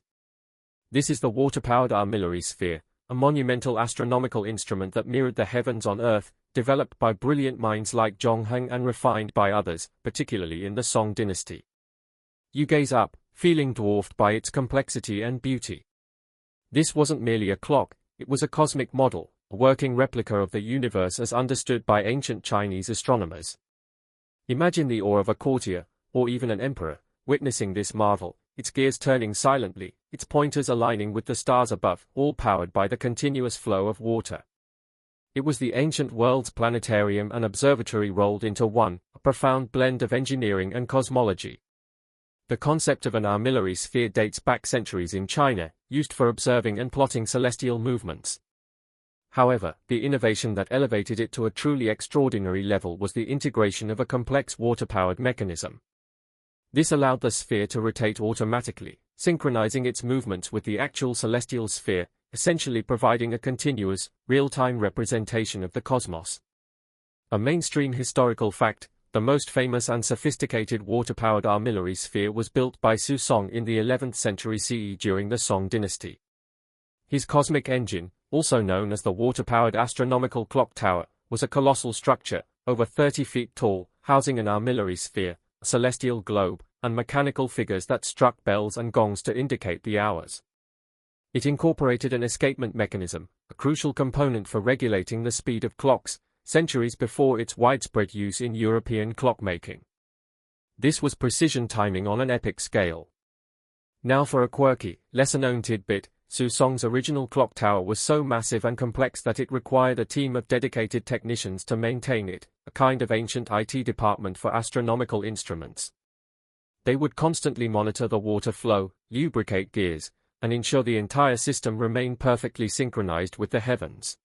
This is the water-powered armillary sphere, a monumental astronomical instrument that mirrored the heavens on Earth, developed by brilliant minds like Zhongheng and refined by others, particularly in the Song dynasty. You gaze up, feeling dwarfed by its complexity and beauty. This wasn't merely a clock, it was a cosmic model, a working replica of the universe as understood by ancient Chinese astronomers. Imagine the awe of a courtier, or even an emperor, witnessing this marvel, its gears turning silently, its pointers aligning with the stars above, all powered by the continuous flow of water. It was the ancient world's planetarium and observatory rolled into one, a profound blend of engineering and cosmology. The concept of an armillary sphere dates back centuries in China, used for observing and plotting celestial movements. However, the innovation that elevated it to a truly extraordinary level was the integration of a complex water-powered mechanism. This allowed the sphere to rotate automatically, synchronizing its movements with the actual celestial sphere, essentially providing a continuous, real-time representation of the cosmos. A mainstream historical fact, the most famous and sophisticated water-powered armillary sphere was built by Suzong in the 11th century CE during the Song dynasty. His cosmic engine, also known as the water-powered astronomical clock tower, was a colossal structure, over 30 feet tall, housing an armillary sphere, a celestial globe, and mechanical figures that struck bells and gongs to indicate the hours. It incorporated an escapement mechanism, a crucial component for regulating the speed of clocks, centuries before its widespread use in European clockmaking. This was precision timing on an epic scale. Now for a quirky, lesser-known tidbit, Suzong's original clock tower was so massive and complex that it required a team of dedicated technicians to maintain it, a kind of ancient IT department for astronomical instruments. They would constantly monitor the water flow, lubricate gears, and ensure the entire system remained perfectly synchronized with the heavens.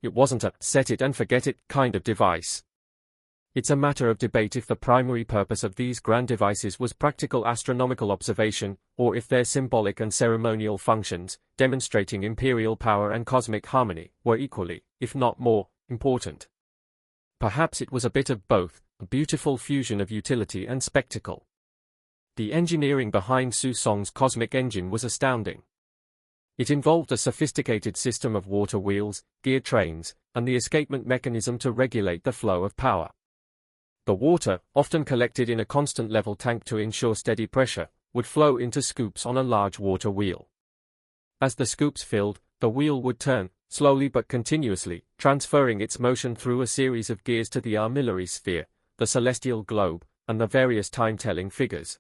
It wasn't a set-it-and-forget-it kind of device. It's a matter of debate if the primary purpose of these grand devices was practical astronomical observation, or if their symbolic and ceremonial functions, demonstrating imperial power and cosmic harmony, were equally, if not more, important. Perhaps it was a bit of both, a beautiful fusion of utility and spectacle. The engineering behind Su Song's cosmic engine was astounding. It involved a sophisticated system of water wheels, gear trains, and the escapement mechanism to regulate the flow of power. The water, often collected in a constant level tank to ensure steady pressure, would flow into scoops on a large water wheel. As the scoops filled, the wheel would turn, slowly but continuously, transferring its motion through a series of gears to the armillary sphere, the celestial globe, and the various time-telling figures.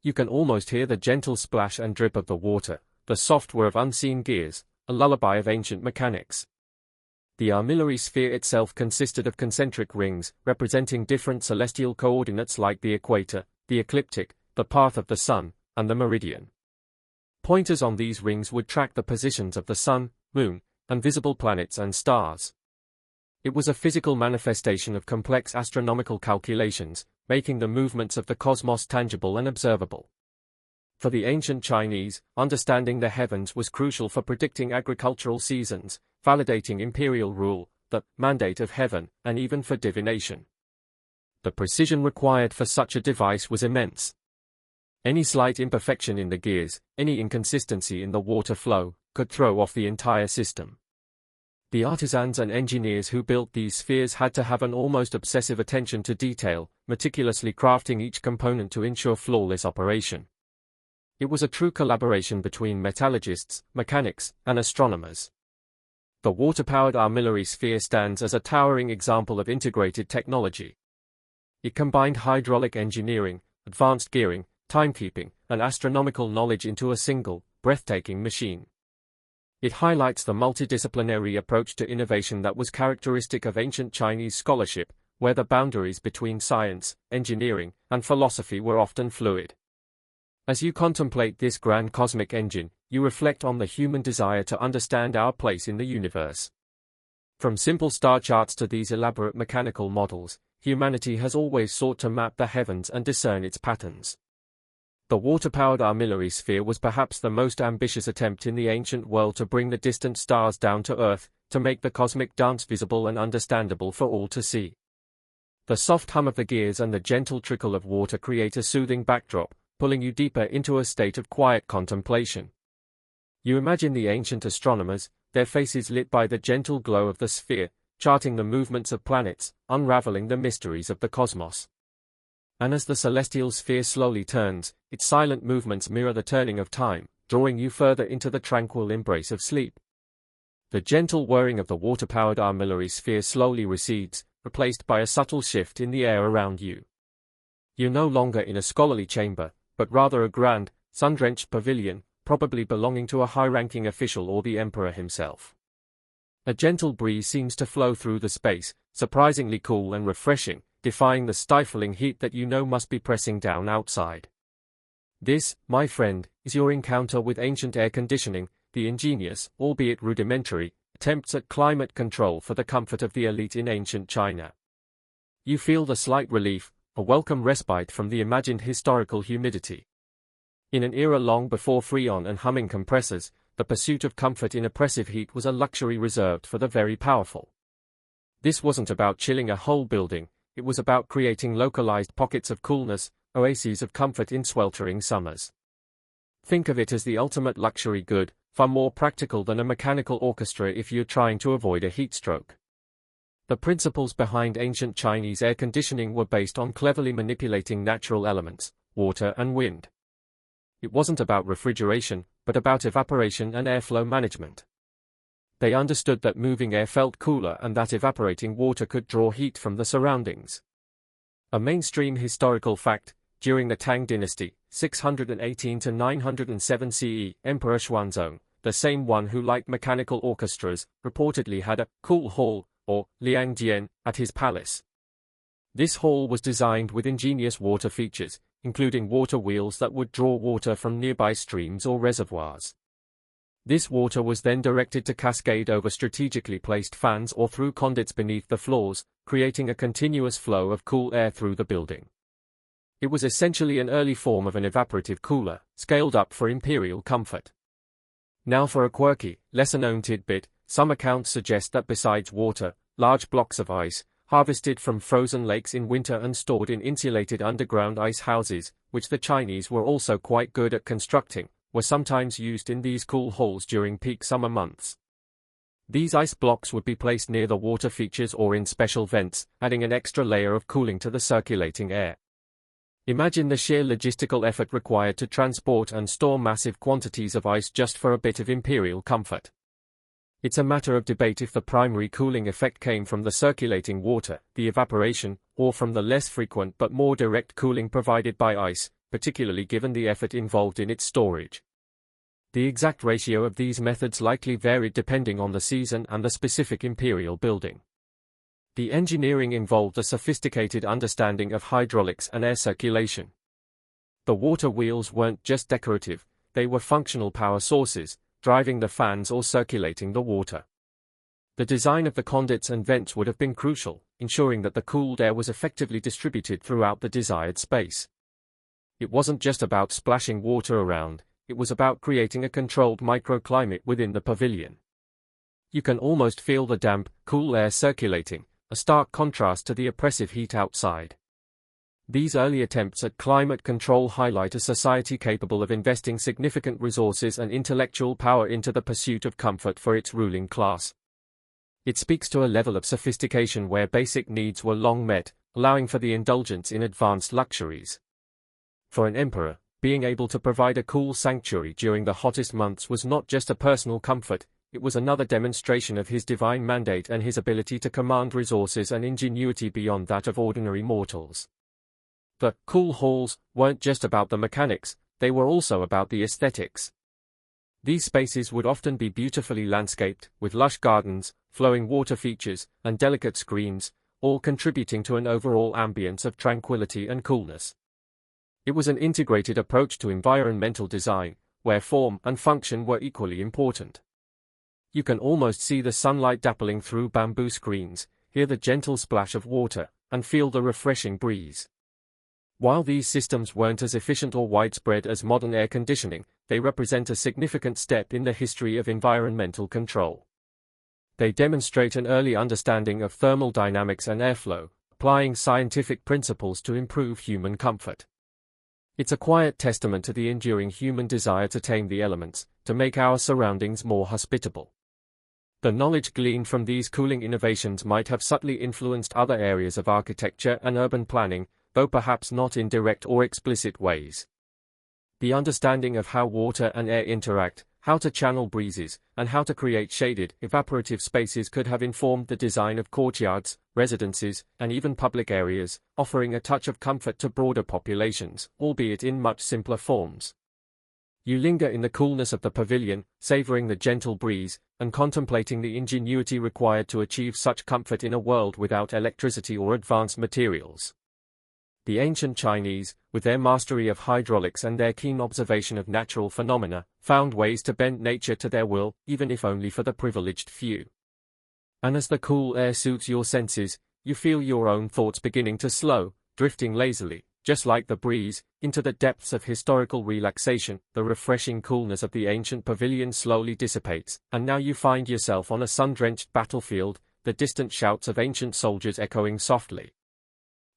You can almost hear the gentle splash and drip of the water, the soft whir of unseen gears, a lullaby of ancient mechanics. The armillary sphere itself consisted of concentric rings, representing different celestial coordinates like the equator, the ecliptic, the path of the sun, and the meridian. Pointers on these rings would track the positions of the sun, moon, and visible planets and stars. It was a physical manifestation of complex astronomical calculations, making the movements of the cosmos tangible and observable. For the ancient Chinese, understanding the heavens was crucial for predicting agricultural seasons, validating imperial rule, the mandate of heaven, and even for divination. The precision required for such a device was immense. Any slight imperfection in the gears, any inconsistency in the water flow, could throw off the entire system. The artisans and engineers who built these spheres had to have an almost obsessive attention to detail, meticulously crafting each component to ensure flawless operation. It was a true collaboration between metallurgists, mechanics, and astronomers. The water-powered armillary sphere stands as a towering example of integrated technology. It combined hydraulic engineering, advanced gearing, timekeeping, and astronomical knowledge into a single, breathtaking machine. It highlights the multidisciplinary approach to innovation that was characteristic of ancient Chinese scholarship, where the boundaries between science, engineering, and philosophy were often fluid. As you contemplate this grand cosmic engine, you reflect on the human desire to understand our place in the universe. From simple star charts to these elaborate mechanical models, humanity has always sought to map the heavens and discern its patterns. The water-powered armillary sphere was perhaps the most ambitious attempt in the ancient world to bring the distant stars down to Earth, to make the cosmic dance visible and understandable for all to see. The soft hum of the gears and the gentle trickle of water create a soothing backdrop, pulling you deeper into a state of quiet contemplation. You imagine the ancient astronomers, their faces lit by the gentle glow of the sphere, charting the movements of planets, unraveling the mysteries of the cosmos. And as the celestial sphere slowly turns, its silent movements mirror the turning of time, drawing you further into the tranquil embrace of sleep. The gentle whirring of the water-powered armillary sphere slowly recedes, replaced by a subtle shift in the air around you. You're no longer in a scholarly chamber, but rather a grand, sun-drenched pavilion, probably belonging to a high-ranking official or the emperor himself. A gentle breeze seems to flow through the space, surprisingly cool and refreshing, defying the stifling heat that you know must be pressing down outside. This, my friend, is your encounter with ancient air conditioning, the ingenious, albeit rudimentary, attempts at climate control for the comfort of the elite in ancient China. You feel the slight relief, a welcome respite from the imagined historical humidity. In an era long before Freon and humming compressors, the pursuit of comfort in oppressive heat was a luxury reserved for the very powerful. This wasn't about chilling a whole building, it was about creating localized pockets of coolness, oases of comfort in sweltering summers. Think of it as the ultimate luxury good, far more practical than a mechanical orchestra if you're trying to avoid a heat stroke. The principles behind ancient Chinese air conditioning were based on cleverly manipulating natural elements, water and wind. It wasn't about refrigeration, but about evaporation and airflow management. They understood that moving air felt cooler and that evaporating water could draw heat from the surroundings. A mainstream historical fact, during the Tang dynasty, 618 to 907 CE, Emperor Xuanzong, the same one who liked mechanical orchestras, reportedly had a cool hall, or liangjian, at his palace. This hall was designed with ingenious water features, including water wheels that would draw water from nearby streams or reservoirs. This water was then directed to cascade over strategically placed fans or through conduits beneath the floors, creating a continuous flow of cool air through the building. It was essentially an early form of an evaporative cooler, scaled up for imperial comfort. Now for a quirky, lesser-known tidbit, some accounts suggest that besides water, large blocks of ice, harvested from frozen lakes in winter and stored in insulated underground ice houses, which the Chinese were also quite good at constructing, were sometimes used in these cool halls during peak summer months. These ice blocks would be placed near the water features or in special vents, adding an extra layer of cooling to the circulating air. Imagine the sheer logistical effort required to transport and store massive quantities of ice just for a bit of imperial comfort. It's a matter of debate if the primary cooling effect came from the circulating water, the evaporation, or from the less frequent but more direct cooling provided by ice, particularly given the effort involved in its storage. The exact ratio of these methods likely varied depending on the season and the specific imperial building. The engineering involved a sophisticated understanding of hydraulics and air circulation. The water wheels weren't just decorative, they were functional power sources, driving the fans or circulating the water. The design of the conduits and vents would have been crucial, ensuring that the cooled air was effectively distributed throughout the desired space. It wasn't just about splashing water around, it was about creating a controlled microclimate within the pavilion. You can almost feel the damp, cool air circulating, a stark contrast to the oppressive heat outside. These early attempts at climate control highlight a society capable of investing significant resources and intellectual power into the pursuit of comfort for its ruling class. It speaks to a level of sophistication where basic needs were long met, allowing for the indulgence in advanced luxuries. For an emperor, being able to provide a cool sanctuary during the hottest months was not just a personal comfort, it was another demonstration of his divine mandate and his ability to command resources and ingenuity beyond that of ordinary mortals. The cool halls weren't just about the mechanics, they were also about the aesthetics. These spaces would often be beautifully landscaped, with lush gardens, flowing water features, and delicate screens, all contributing to an overall ambience of tranquility and coolness. It was an integrated approach to environmental design, where form and function were equally important. You can almost see the sunlight dappling through bamboo screens, hear the gentle splash of water, and feel the refreshing breeze. While these systems weren't as efficient or widespread as modern air conditioning, they represent a significant step in the history of environmental control. They demonstrate an early understanding of thermal dynamics and airflow, applying scientific principles to improve human comfort. It's a quiet testament to the enduring human desire to tame the elements, to make our surroundings more hospitable. The knowledge gleaned from these cooling innovations might have subtly influenced other areas of architecture and urban planning, though perhaps not in direct or explicit ways. The understanding of how water and air interact, how to channel breezes, and how to create shaded, evaporative spaces could have informed the design of courtyards, residences, and even public areas, offering a touch of comfort to broader populations, albeit in much simpler forms. You linger in the coolness of the pavilion, savoring the gentle breeze, and contemplating the ingenuity required to achieve such comfort in a world without electricity or advanced materials. The ancient Chinese, with their mastery of hydraulics and their keen observation of natural phenomena, found ways to bend nature to their will, even if only for the privileged few. And as the cool air suits your senses, you feel your own thoughts beginning to slow, drifting lazily, just like the breeze, into the depths of historical relaxation. The refreshing coolness of the ancient pavilion slowly dissipates, and now you find yourself on a sun-drenched battlefield, the distant shouts of ancient soldiers echoing softly.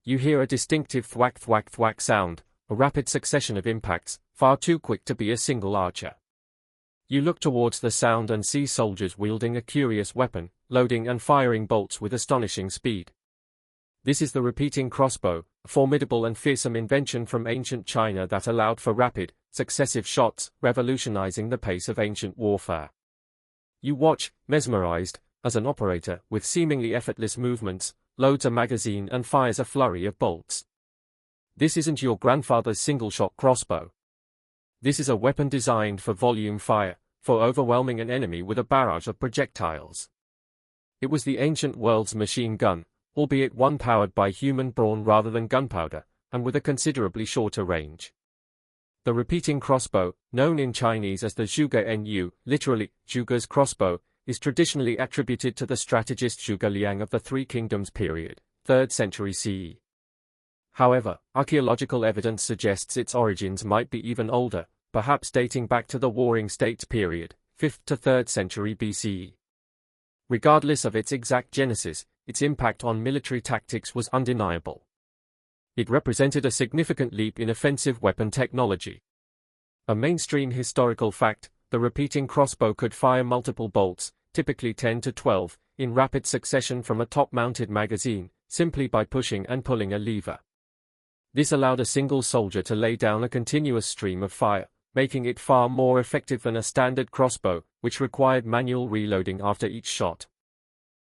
You hear a distinctive thwack thwack thwack sound, a rapid succession of impacts, far too quick to be a single archer. You look towards the sound and see soldiers wielding a curious weapon, loading and firing bolts with astonishing speed. This is the repeating crossbow, a formidable and fearsome invention from ancient China that allowed for rapid, successive shots, revolutionizing the pace of ancient warfare. You watch, mesmerized, as an operator, with seemingly effortless movements, loads a magazine and fires a flurry of bolts. This isn't your grandfather's single-shot crossbow. This is a weapon designed for volume fire, for overwhelming an enemy with a barrage of projectiles. It was the ancient world's machine gun, albeit one powered by human brawn rather than gunpowder, and with a considerably shorter range. The repeating crossbow, known in Chinese as the Zhuge Nu, literally, Zhuge's crossbow, is traditionally attributed to the strategist Zhuge Liang of the Three Kingdoms period, 3rd century CE. However, archaeological evidence suggests its origins might be even older, perhaps dating back to the Warring States period, 5th to 3rd century BCE. Regardless of its exact genesis, its impact on military tactics was undeniable. It represented a significant leap in offensive weapon technology. A mainstream historical fact, the repeating crossbow could fire multiple bolts, typically 10 to 12, in rapid succession from a top-mounted magazine, simply by pushing and pulling a lever. This allowed a single soldier to lay down a continuous stream of fire, making it far more effective than a standard crossbow, which required manual reloading after each shot.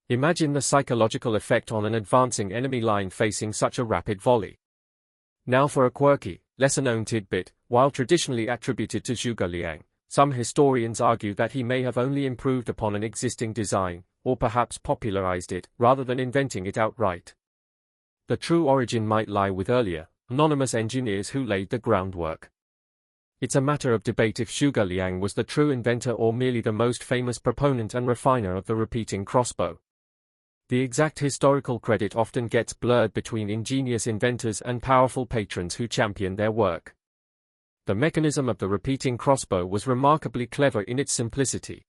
Imagine the psychological effect on an advancing enemy line facing such a rapid volley. Now for a quirky, lesser-known tidbit. While traditionally attributed to Zhuge Liang, some historians argue that he may have only improved upon an existing design, or perhaps popularized it, rather than inventing it outright. The true origin might lie with earlier, anonymous engineers who laid the groundwork. It's a matter of debate if Zhuge Liang was the true inventor or merely the most famous proponent and refiner of the repeating crossbow. The exact historical credit often gets blurred between ingenious inventors and powerful patrons who champion their work. The mechanism of the repeating crossbow was remarkably clever in its simplicity.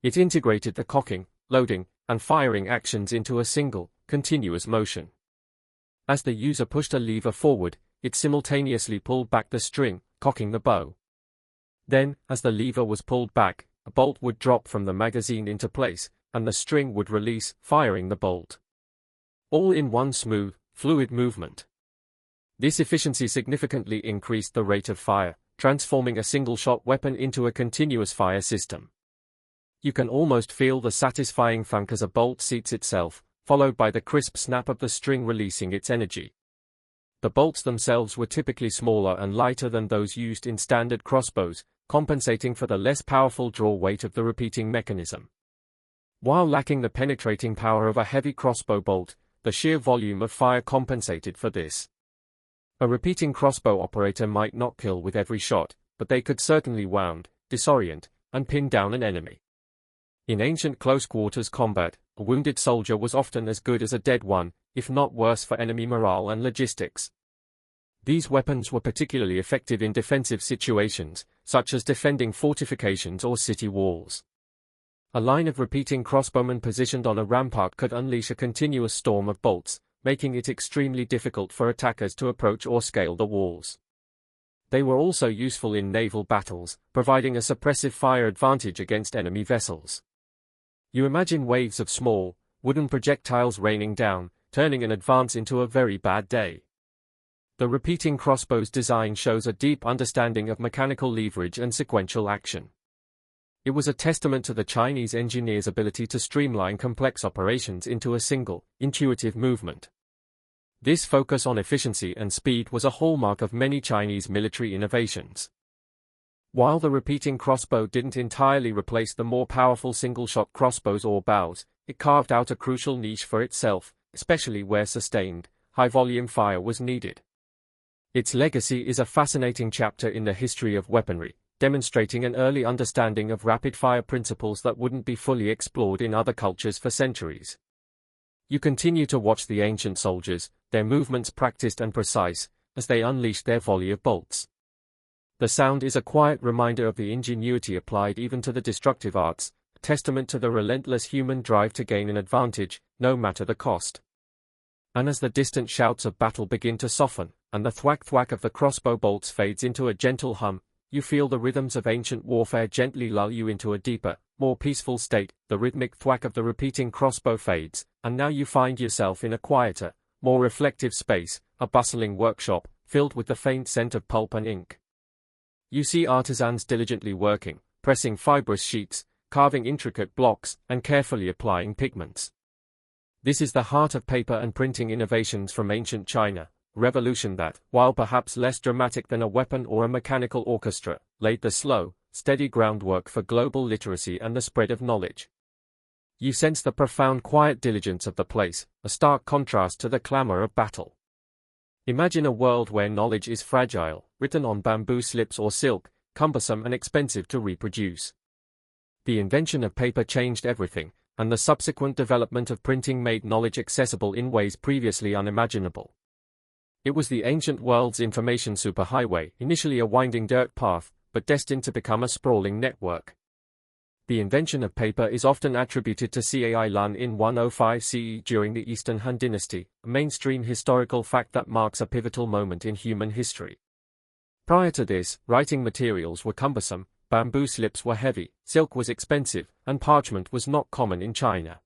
It integrated the cocking, loading, and firing actions into a single, continuous motion. As the user pushed a lever forward, it simultaneously pulled back the string, cocking the bow. Then, as the lever was pulled back, a bolt would drop from the magazine into place, and the string would release, firing the bolt. All in one smooth, fluid movement. This efficiency significantly increased the rate of fire, transforming a single-shot weapon into a continuous fire system. You can almost feel the satisfying thunk as a bolt seats itself, followed by the crisp snap of the string releasing its energy. The bolts themselves were typically smaller and lighter than those used in standard crossbows, compensating for the less powerful draw weight of the repeating mechanism. While lacking the penetrating power of a heavy crossbow bolt, the sheer volume of fire compensated for this. A repeating crossbow operator might not kill with every shot, but they could certainly wound, disorient, and pin down an enemy. In ancient close-quarters combat, a wounded soldier was often as good as a dead one, if not worse for enemy morale and logistics. These weapons were particularly effective in defensive situations, such as defending fortifications or city walls. A line of repeating crossbowmen positioned on a rampart could unleash a continuous storm of bolts, making it extremely difficult for attackers to approach or scale the walls. They were also useful in naval battles, providing a suppressive fire advantage against enemy vessels. You imagine waves of small, wooden projectiles raining down, turning an advance into a very bad day. The repeating crossbow's design shows a deep understanding of mechanical leverage and sequential action. It was a testament to the Chinese engineers' ability to streamline complex operations into a single, intuitive movement. This focus on efficiency and speed was a hallmark of many Chinese military innovations. While the repeating crossbow didn't entirely replace the more powerful single-shot crossbows or bows, it carved out a crucial niche for itself, especially where sustained, high-volume fire was needed. Its legacy is a fascinating chapter in the history of weaponry, demonstrating an early understanding of rapid-fire principles that wouldn't be fully explored in other cultures for centuries. You continue to watch the ancient soldiers, their movements practiced and precise, as they unleashed their volley of bolts. The sound is a quiet reminder of the ingenuity applied even to the destructive arts, a testament to the relentless human drive to gain an advantage, no matter the cost. And as the distant shouts of battle begin to soften, and the thwack-thwack of the crossbow bolts fades into a gentle hum, you feel the rhythms of ancient warfare gently lull you into a deeper, more peaceful state. The rhythmic thwack of the repeating crossbow fades, and now you find yourself in a quieter, more reflective space, a bustling workshop, filled with the faint scent of pulp and ink. You see artisans diligently working, pressing fibrous sheets, carving intricate blocks, and carefully applying pigments. This is the heart of paper and printing innovations from ancient China, a revolution that, while perhaps less dramatic than a weapon or a mechanical orchestra, laid the slow, steady groundwork for global literacy and the spread of knowledge. You sense the profound quiet diligence of the place, a stark contrast to the clamor of battle. Imagine a world where knowledge is fragile, written on bamboo slips or silk, cumbersome and expensive to reproduce. The invention of paper changed everything, and the subsequent development of printing made knowledge accessible in ways previously unimaginable. It was the ancient world's information superhighway, initially a winding dirt path, but destined to become a sprawling network. The invention of paper is often attributed to Cai Lun in 105 CE during the Eastern Han Dynasty, a mainstream historical fact that marks a pivotal moment in human history. Prior to this, writing materials were cumbersome, bamboo slips were heavy, silk was expensive, and parchment was not common in China.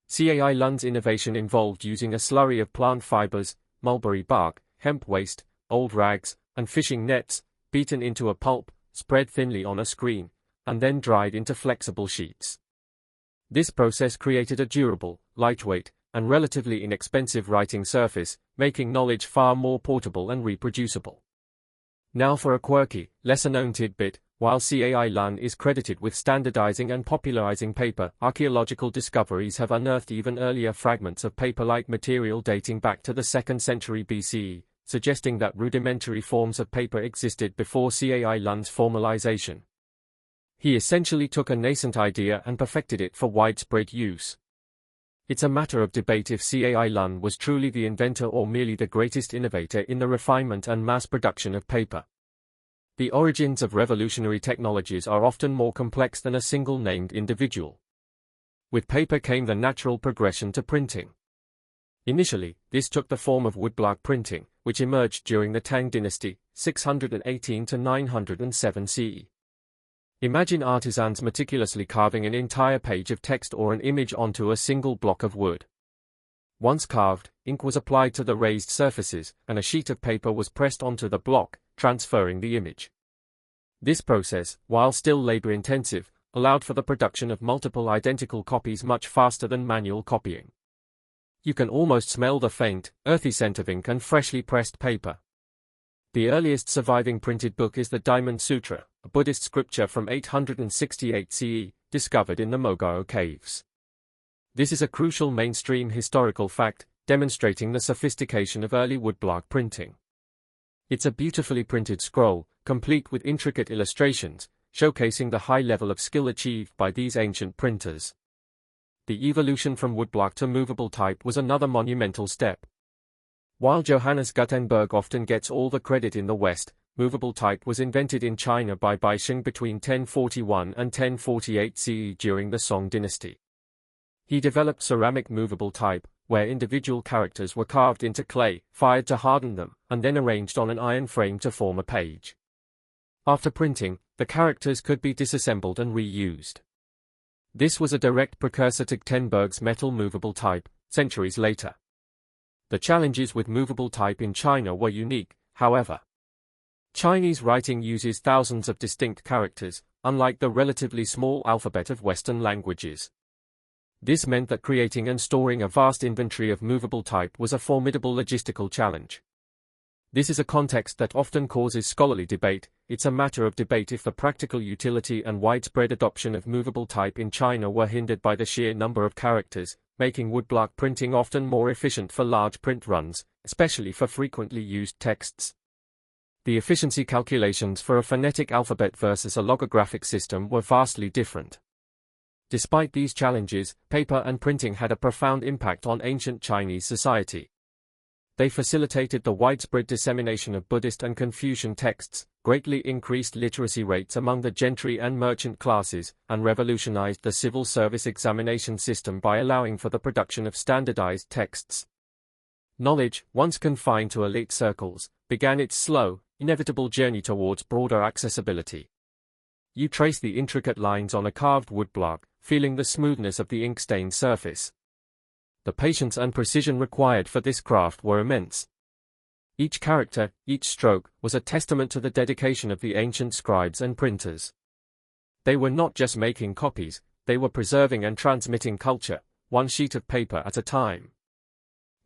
Cai Lun's innovation involved using a slurry of plant fibers, mulberry bark, hemp waste, old rags, and fishing nets, beaten into a pulp, spread thinly on a screen, and then dried into flexible sheets. This process created a durable, lightweight, and relatively inexpensive writing surface, making knowledge far more portable and reproducible. Now for a quirky, lesser-known tidbit. While Cai Lun is credited with standardizing and popularizing paper, archaeological discoveries have unearthed even earlier fragments of paper-like material dating back to the 2nd century BCE, suggesting that rudimentary forms of paper existed before Cai Lun's formalization. He essentially took a nascent idea and perfected it for widespread use. It's a matter of debate if Cai Lun was truly the inventor or merely the greatest innovator in the refinement and mass production of paper. The origins of revolutionary technologies are often more complex than a single named individual. With paper came the natural progression to printing. Initially, this took the form of woodblock printing, which emerged during the Tang Dynasty, 618 to 907 CE. Imagine artisans meticulously carving an entire page of text or an image onto a single block of wood. Once carved, ink was applied to the raised surfaces, and a sheet of paper was pressed onto the block, transferring the image. This process, while still labor-intensive, allowed for the production of multiple identical copies much faster than manual copying. You can almost smell the faint, earthy scent of ink and freshly pressed paper. The earliest surviving printed book is the Diamond Sutra, a Buddhist scripture from 868 CE, discovered in the Mogao caves. This is a crucial mainstream historical fact, demonstrating the sophistication of early woodblock printing. It's a beautifully printed scroll, complete with intricate illustrations, showcasing the high level of skill achieved by these ancient printers. The evolution from woodblock to movable type was another monumental step. While Johannes Gutenberg often gets all the credit in the West, movable type was invented in China by Baisheng between 1041 and 1048 CE during the Song dynasty. He developed ceramic movable type, where individual characters were carved into clay, fired to harden them, and then arranged on an iron frame to form a page. After printing, the characters could be disassembled and reused. This was a direct precursor to Gutenberg's metal movable type, centuries later. The challenges with movable type in China were unique, however. Chinese writing uses thousands of distinct characters, unlike the relatively small alphabet of Western languages. This meant that creating and storing a vast inventory of movable type was a formidable logistical challenge. This is a context that often causes scholarly debate. It's a matter of debate if the practical utility and widespread adoption of movable type in China were hindered by the sheer number of characters, making woodblock printing often more efficient for large print runs, especially for frequently used texts. The efficiency calculations for a phonetic alphabet versus a logographic system were vastly different. Despite these challenges, paper and printing had a profound impact on ancient Chinese society. They facilitated the widespread dissemination of Buddhist and Confucian texts, greatly increased literacy rates among the gentry and merchant classes, and revolutionized the civil service examination system by allowing for the production of standardized texts. Knowledge, once confined to elite circles, began its slow, inevitable journey towards broader accessibility. You trace the intricate lines on a carved woodblock, feeling the smoothness of the ink-stained surface. The patience and precision required for this craft were immense. Each character, each stroke, was a testament to the dedication of the ancient scribes and printers. They were not just making copies, they were preserving and transmitting culture, one sheet of paper at a time.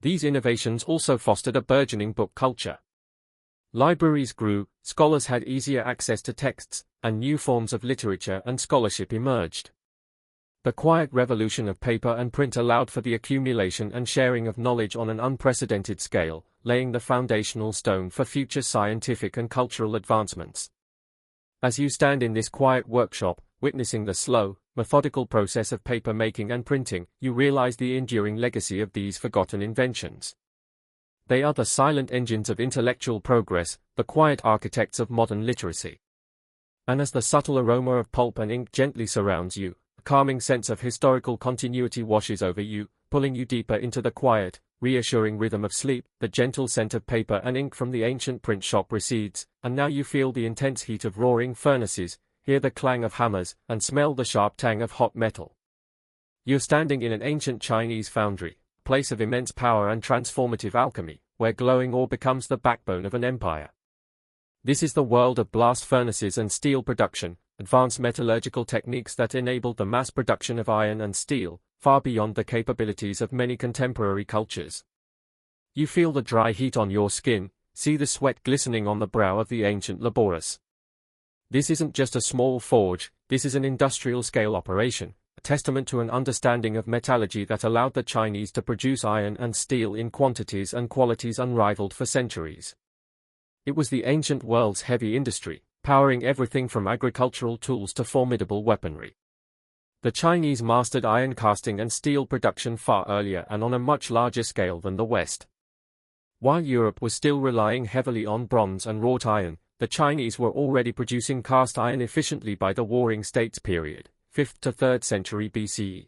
These innovations also fostered a burgeoning book culture. Libraries grew, scholars had easier access to texts, and new forms of literature and scholarship emerged. The quiet revolution of paper and print allowed for the accumulation and sharing of knowledge on an unprecedented scale, laying the foundational stone for future scientific and cultural advancements. As you stand in this quiet workshop, witnessing the slow, methodical process of paper making and printing, you realize the enduring legacy of these forgotten inventions. They are the silent engines of intellectual progress, the quiet architects of modern literacy. And as the subtle aroma of pulp and ink gently surrounds you, a calming sense of historical continuity washes over you, pulling you deeper into the quiet, reassuring rhythm of sleep. The gentle scent of paper and ink from the ancient print shop recedes, and now you feel the intense heat of roaring furnaces, hear the clang of hammers, and smell the sharp tang of hot metal. You're standing in an ancient Chinese foundry, a place of immense power and transformative alchemy, where glowing ore becomes the backbone of an empire. This is the world of blast furnaces and steel production, advanced metallurgical techniques that enabled the mass production of iron and steel, far beyond the capabilities of many contemporary cultures. You feel the dry heat on your skin, see the sweat glistening on the brow of the ancient laborers. This isn't just a small forge, this is an industrial-scale operation, a testament to an understanding of metallurgy that allowed the Chinese to produce iron and steel in quantities and qualities unrivaled for centuries. It was the ancient world's heavy industry, powering everything from agricultural tools to formidable weaponry. The Chinese mastered iron casting and steel production far earlier and on a much larger scale than the West. While Europe was still relying heavily on bronze and wrought iron, the Chinese were already producing cast iron efficiently by the Warring States period, 5th to 3rd century BCE.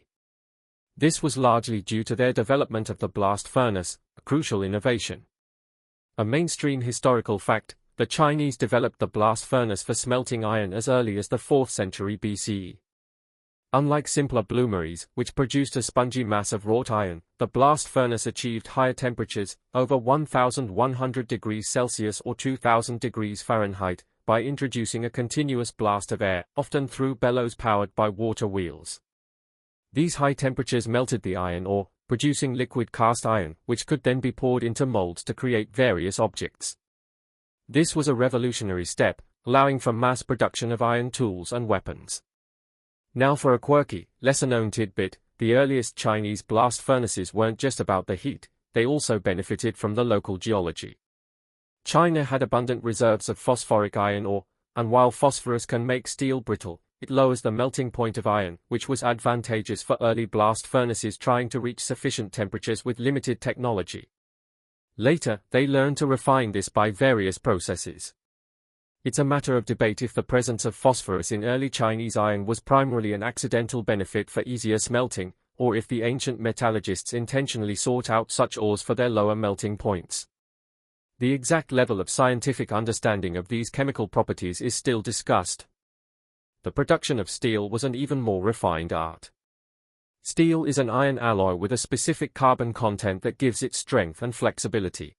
This was largely due to their development of the blast furnace, a crucial innovation. A mainstream historical fact, the Chinese developed the blast furnace for smelting iron as early as the 4th century BCE. Unlike simpler bloomeries, which produced a spongy mass of wrought iron, the blast furnace achieved higher temperatures, over 1,100 degrees Celsius or 2,000 degrees Fahrenheit, by introducing a continuous blast of air, often through bellows powered by water wheels. These high temperatures melted the iron ore, producing liquid cast iron, which could then be poured into molds to create various objects. This was a revolutionary step, allowing for mass production of iron tools and weapons. Now for a quirky, lesser-known tidbit, the earliest Chinese blast furnaces weren't just about the heat, they also benefited from the local geology. China had abundant reserves of phosphoric iron ore, and while phosphorus can make steel brittle, it lowers the melting point of iron, which was advantageous for early blast furnaces trying to reach sufficient temperatures with limited technology. Later, they learned to refine this by various processes. It's a matter of debate if the presence of phosphorus in early Chinese iron was primarily an accidental benefit for easier smelting, or if the ancient metallurgists intentionally sought out such ores for their lower melting points. The exact level of scientific understanding of these chemical properties is still discussed. The production of steel was an even more refined art. Steel is an iron alloy with a specific carbon content that gives it strength and flexibility.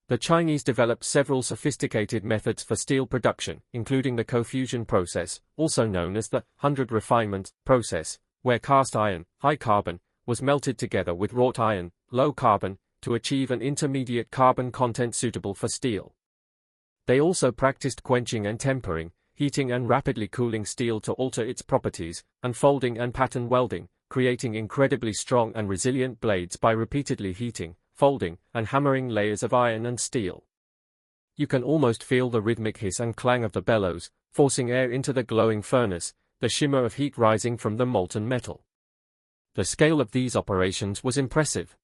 The Chinese developed several sophisticated methods for steel production, including the co-fusion process, also known as the 100 refinement process, where cast iron, high carbon, was melted together with wrought iron, low carbon, to achieve an intermediate carbon content suitable for steel. They also practiced quenching and tempering, heating and rapidly cooling steel to alter its properties, and folding and pattern welding, creating incredibly strong and resilient blades by repeatedly heating, folding, and hammering layers of iron and steel. You can almost feel the rhythmic hiss and clang of the bellows, forcing air into the glowing furnace, the shimmer of heat rising from the molten metal. The scale of these operations was impressive.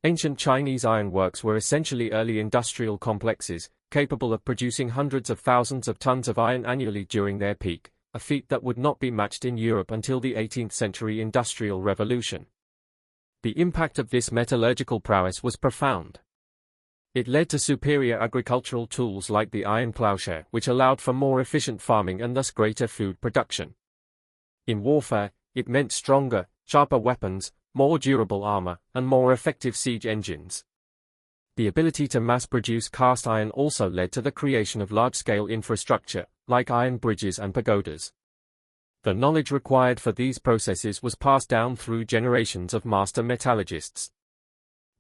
Ancient Chinese ironworks were essentially early industrial complexes, capable of producing hundreds of thousands of tons of iron annually during their peak, a feat that would not be matched in Europe until the 18th century Industrial Revolution. The impact of this metallurgical prowess was profound. It led to superior agricultural tools like the iron plowshare, which allowed for more efficient farming and thus greater food production. In warfare, it meant stronger, sharper weapons, more durable armor, and more effective siege engines. The ability to mass-produce cast iron also led to the creation of large-scale infrastructure, like iron bridges and pagodas. The knowledge required for these processes was passed down through generations of master metallurgists.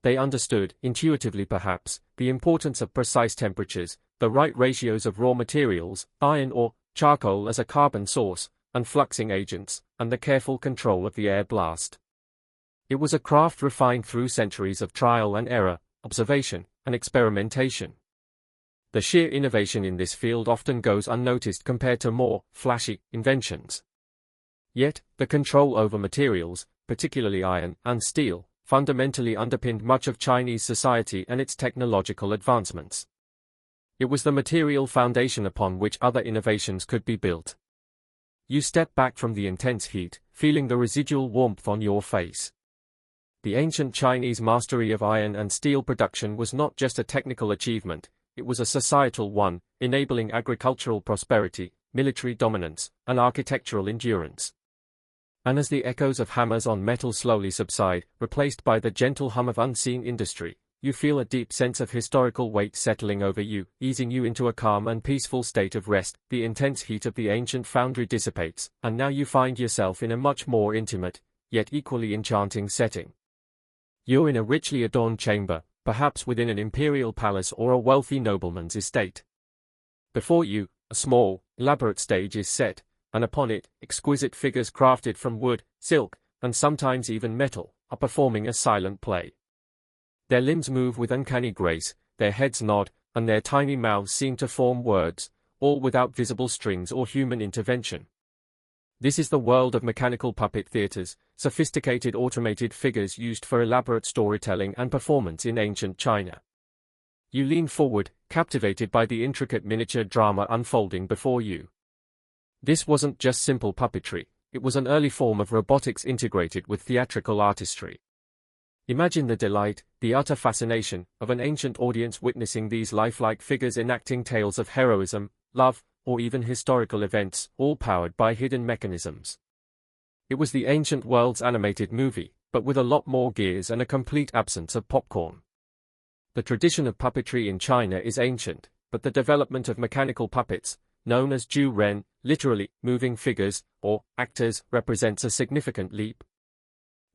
They understood, intuitively perhaps, the importance of precise temperatures, the right ratios of raw materials, iron ore, charcoal as a carbon source, and fluxing agents, and the careful control of the air blast. It was a craft refined through centuries of trial and error, observation, and experimentation. The sheer innovation in this field often goes unnoticed compared to more flashy inventions. Yet, the control over materials, particularly iron and steel, fundamentally underpinned much of Chinese society and its technological advancements. It was the material foundation upon which other innovations could be built. You step back from the intense heat, feeling the residual warmth on your face. The ancient Chinese mastery of iron and steel production was not just a technical achievement, it was a societal one, enabling agricultural prosperity, military dominance, and architectural endurance. And as the echoes of hammers on metal slowly subside, replaced by the gentle hum of unseen industry, you feel a deep sense of historical weight settling over you, easing you into a calm and peaceful state of rest. The intense heat of the ancient foundry dissipates, and now you find yourself in a much more intimate, yet equally enchanting setting. You're in a richly adorned chamber, perhaps within an imperial palace or a wealthy nobleman's estate. Before you, a small, elaborate stage is set, and upon it, exquisite figures crafted from wood, silk, and sometimes even metal, are performing a silent play. Their limbs move with uncanny grace, their heads nod, and their tiny mouths seem to form words, all without visible strings or human intervention. This is the world of mechanical puppet theaters, sophisticated automated figures used for elaborate storytelling and performance in ancient China. You lean forward, captivated by the intricate miniature drama unfolding before you. This wasn't just simple puppetry, it was an early form of robotics integrated with theatrical artistry. Imagine the delight, the utter fascination, of an ancient audience witnessing these lifelike figures enacting tales of heroism, love, or even historical events, all powered by hidden mechanisms. It was the ancient world's animated movie, but with a lot more gears and a complete absence of popcorn. The tradition of puppetry in China is ancient, but the development of mechanical puppets, known as Ju Ren, literally, moving figures, or actors, represents a significant leap.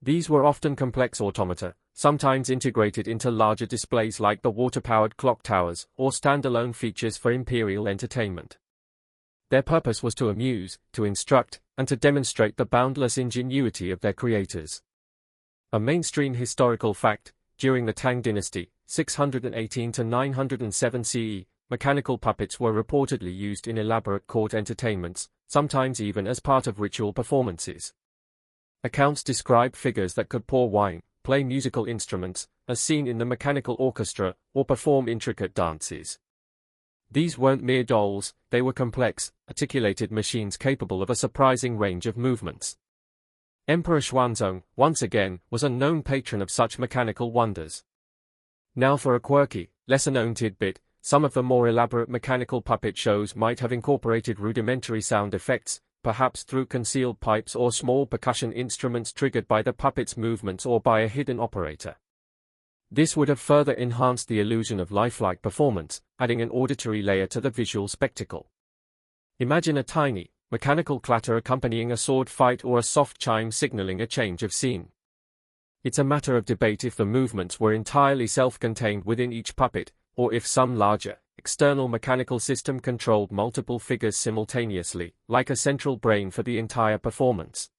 These were often complex automata, sometimes integrated into larger displays like the water-powered clock towers, or standalone features for imperial entertainment. Their purpose was to amuse, to instruct, and to demonstrate the boundless ingenuity of their creators. A mainstream historical fact, during the Tang dynasty, 618 to 907 CE, mechanical puppets were reportedly used in elaborate court entertainments, sometimes even as part of ritual performances. Accounts describe figures that could pour wine, play musical instruments, as seen in the mechanical orchestra, or perform intricate dances. These weren't mere dolls, they were complex, articulated machines capable of a surprising range of movements. Emperor Xuanzong, once again, was a known patron of such mechanical wonders. Now for a quirky, lesser-known tidbit, some of the more elaborate mechanical puppet shows might have incorporated rudimentary sound effects, perhaps through concealed pipes or small percussion instruments triggered by the puppet's movements or by a hidden operator. This would have further enhanced the illusion of lifelike performance, adding an auditory layer to the visual spectacle. Imagine a tiny, mechanical clatter accompanying a sword fight or a soft chime signaling a change of scene. It's a matter of debate if the movements were entirely self-contained within each puppet, or if some larger, external mechanical system controlled multiple figures simultaneously, like a central brain for the entire performance.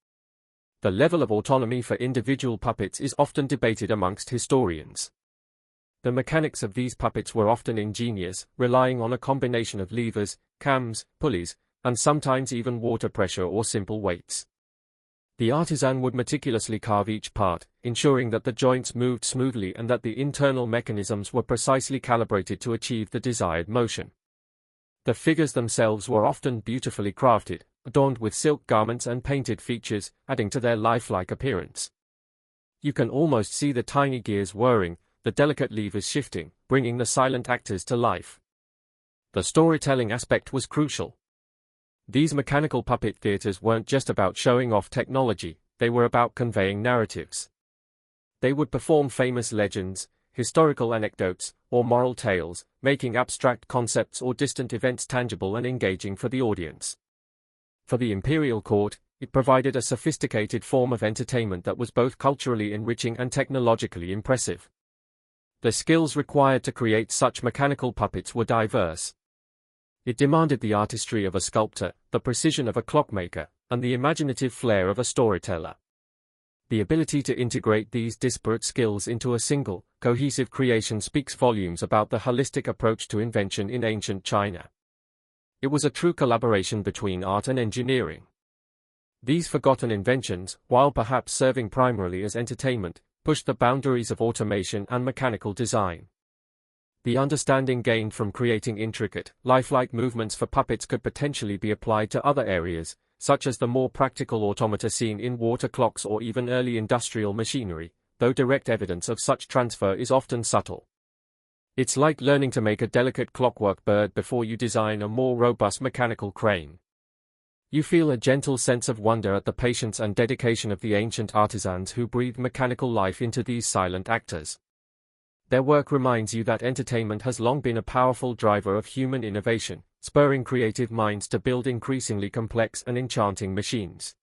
The level of autonomy for individual puppets is often debated amongst historians. The mechanics of these puppets were often ingenious, relying on a combination of levers, cams, pulleys, and sometimes even water pressure or simple weights. The artisan would meticulously carve each part, ensuring that the joints moved smoothly and that the internal mechanisms were precisely calibrated to achieve the desired motion. The figures themselves were often beautifully crafted, adorned with silk garments and painted features, adding to their lifelike appearance. You can almost see the tiny gears whirring, the delicate levers shifting, bringing the silent actors to life. The storytelling aspect was crucial. These mechanical puppet theaters weren't just about showing off technology, they were about conveying narratives. They would perform famous legends, historical anecdotes, or moral tales, making abstract concepts or distant events tangible and engaging for the audience. For the imperial court, it provided a sophisticated form of entertainment that was both culturally enriching and technologically impressive. The skills required to create such mechanical puppets were diverse. It demanded the artistry of a sculptor, the precision of a clockmaker, and the imaginative flair of a storyteller. The ability to integrate these disparate skills into a single, cohesive creation speaks volumes about the holistic approach to invention in ancient China. It was a true collaboration between art and engineering. These forgotten inventions, while perhaps serving primarily as entertainment, pushed the boundaries of automation and mechanical design. The understanding gained from creating intricate, lifelike movements for puppets could potentially be applied to other areas, such as the more practical automata seen in water clocks or even early industrial machinery, though direct evidence of such transfer is often subtle. It's like learning to make a delicate clockwork bird before you design a more robust mechanical crane. You feel a gentle sense of wonder at the patience and dedication of the ancient artisans who breathed mechanical life into these silent actors. Their work reminds you that entertainment has long been a powerful driver of human innovation, spurring creative minds to build increasingly complex and enchanting machines.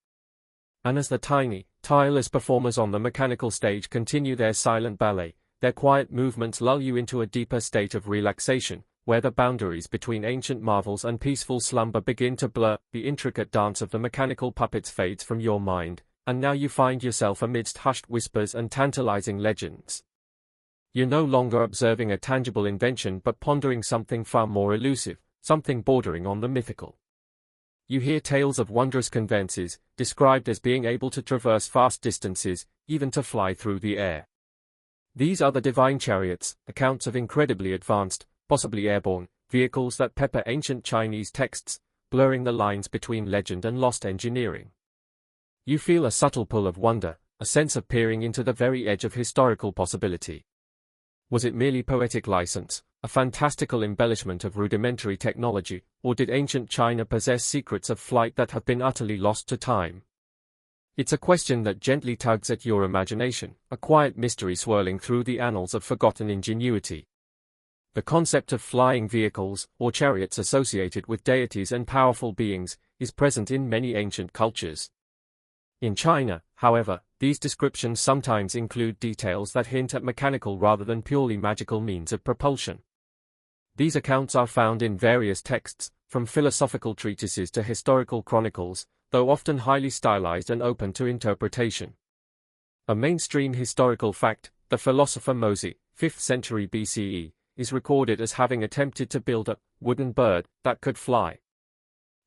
And as the tiny, tireless performers on the mechanical stage continue their silent ballet, their quiet movements lull you into a deeper state of relaxation, where the boundaries between ancient marvels and peaceful slumber begin to blur. The intricate dance of the mechanical puppets fades from your mind, and now you find yourself amidst hushed whispers and tantalizing legends. You're no longer observing a tangible invention but pondering something far more elusive, something bordering on the mythical. You hear tales of wondrous conveyances, described as being able to traverse vast distances, even to fly through the air. These are the divine chariots, accounts of incredibly advanced, possibly airborne, vehicles that pepper ancient Chinese texts, blurring the lines between legend and lost engineering. You feel a subtle pull of wonder, a sense of peering into the very edge of historical possibility. Was it merely poetic license, a fantastical embellishment of rudimentary technology, or did ancient China possess secrets of flight that have been utterly lost to time? It's a question that gently tugs at your imagination, a quiet mystery swirling through the annals of forgotten ingenuity. The concept of flying vehicles, or chariots associated with deities and powerful beings, is present in many ancient cultures. In China, however, these descriptions sometimes include details that hint at mechanical rather than purely magical means of propulsion. These accounts are found in various texts, from philosophical treatises to historical chronicles, though often highly stylized and open to interpretation. A mainstream historical fact, the philosopher Mozi, 5th century BCE, is recorded as having attempted to build a wooden bird that could fly.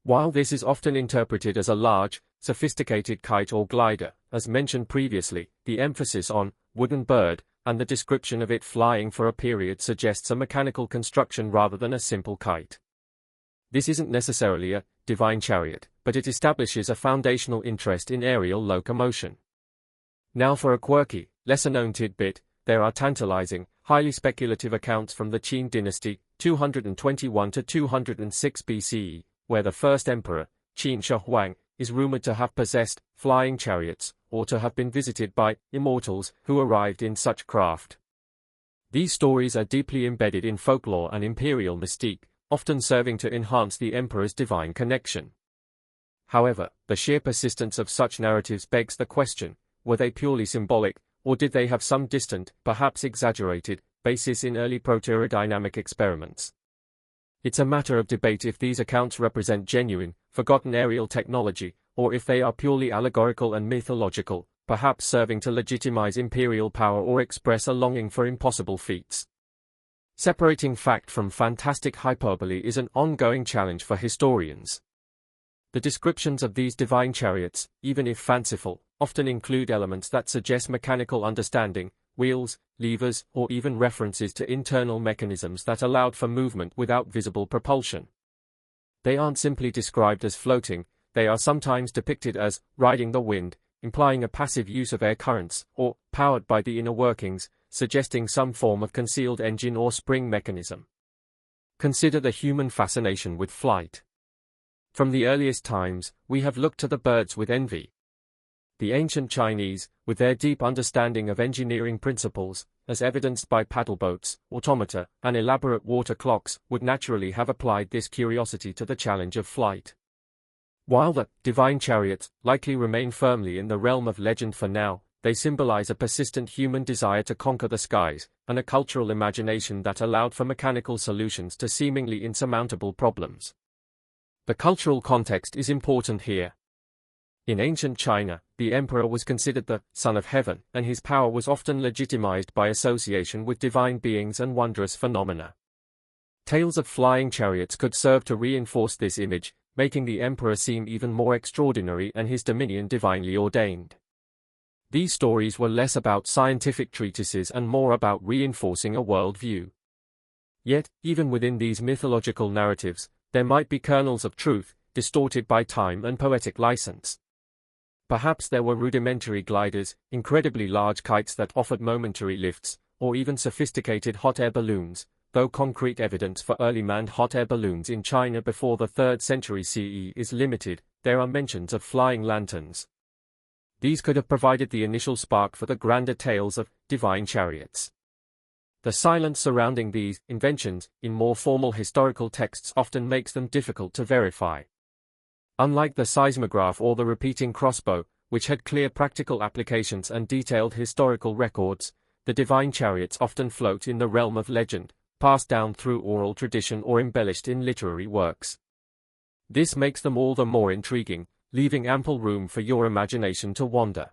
While this is often interpreted as a large, sophisticated kite or glider, as mentioned previously, the emphasis on wooden bird and the description of it flying for a period suggests a mechanical construction rather than a simple kite. This isn't necessarily a divine chariot, but it establishes a foundational interest in aerial locomotion. Now for a quirky, lesser-known tidbit, there are tantalizing, highly speculative accounts from the Qin dynasty, 221 to 206 BCE, where the first emperor, Qin Shi Huang, is rumored to have possessed flying chariots, or to have been visited by immortals who arrived in such craft. These stories are deeply embedded in folklore and imperial mystique, often serving to enhance the emperor's divine connection. However, the sheer persistence of such narratives begs the question, were they purely symbolic, or did they have some distant, perhaps exaggerated, basis in early proto-aerodynamic experiments? It's a matter of debate if these accounts represent genuine, forgotten aerial technology, or if they are purely allegorical and mythological, perhaps serving to legitimize imperial power or express a longing for impossible feats. Separating fact from fantastic hyperbole is an ongoing challenge for historians. The descriptions of these divine chariots, even if fanciful, often include elements that suggest mechanical understanding, wheels, levers, or even references to internal mechanisms that allowed for movement without visible propulsion. They aren't simply described as floating, they are sometimes depicted as riding the wind, implying a passive use of air currents, or powered by the inner workings, suggesting some form of concealed engine or spring mechanism. Consider the human fascination with flight. From the earliest times, we have looked to the birds with envy. The ancient Chinese, with their deep understanding of engineering principles, as evidenced by paddle boats, automata, and elaborate water clocks, would naturally have applied this curiosity to the challenge of flight. While the divine chariots likely remain firmly in the realm of legend for now, they symbolize a persistent human desire to conquer the skies, and a cultural imagination that allowed for mechanical solutions to seemingly insurmountable problems. The cultural context is important here. In ancient China, the emperor was considered the son of heaven, and his power was often legitimized by association with divine beings and wondrous phenomena. Tales of flying chariots could serve to reinforce this image, making the emperor seem even more extraordinary and his dominion divinely ordained. These stories were less about scientific treatises and more about reinforcing a worldview. Yet, even within these mythological narratives, there might be kernels of truth, distorted by time and poetic license. Perhaps there were rudimentary gliders, incredibly large kites that offered momentary lifts, or even sophisticated hot air balloons, though concrete evidence for early manned hot air balloons in China before the 3rd century CE is limited. There are mentions of flying lanterns. These could have provided the initial spark for the grander tales of divine chariots. The silence surrounding these inventions in more formal historical texts often makes them difficult to verify. Unlike the seismograph or the repeating crossbow, which had clear practical applications and detailed historical records, the divine chariots often float in the realm of legend, passed down through oral tradition or embellished in literary works. This makes them all the more intriguing, leaving ample room for your imagination to wander.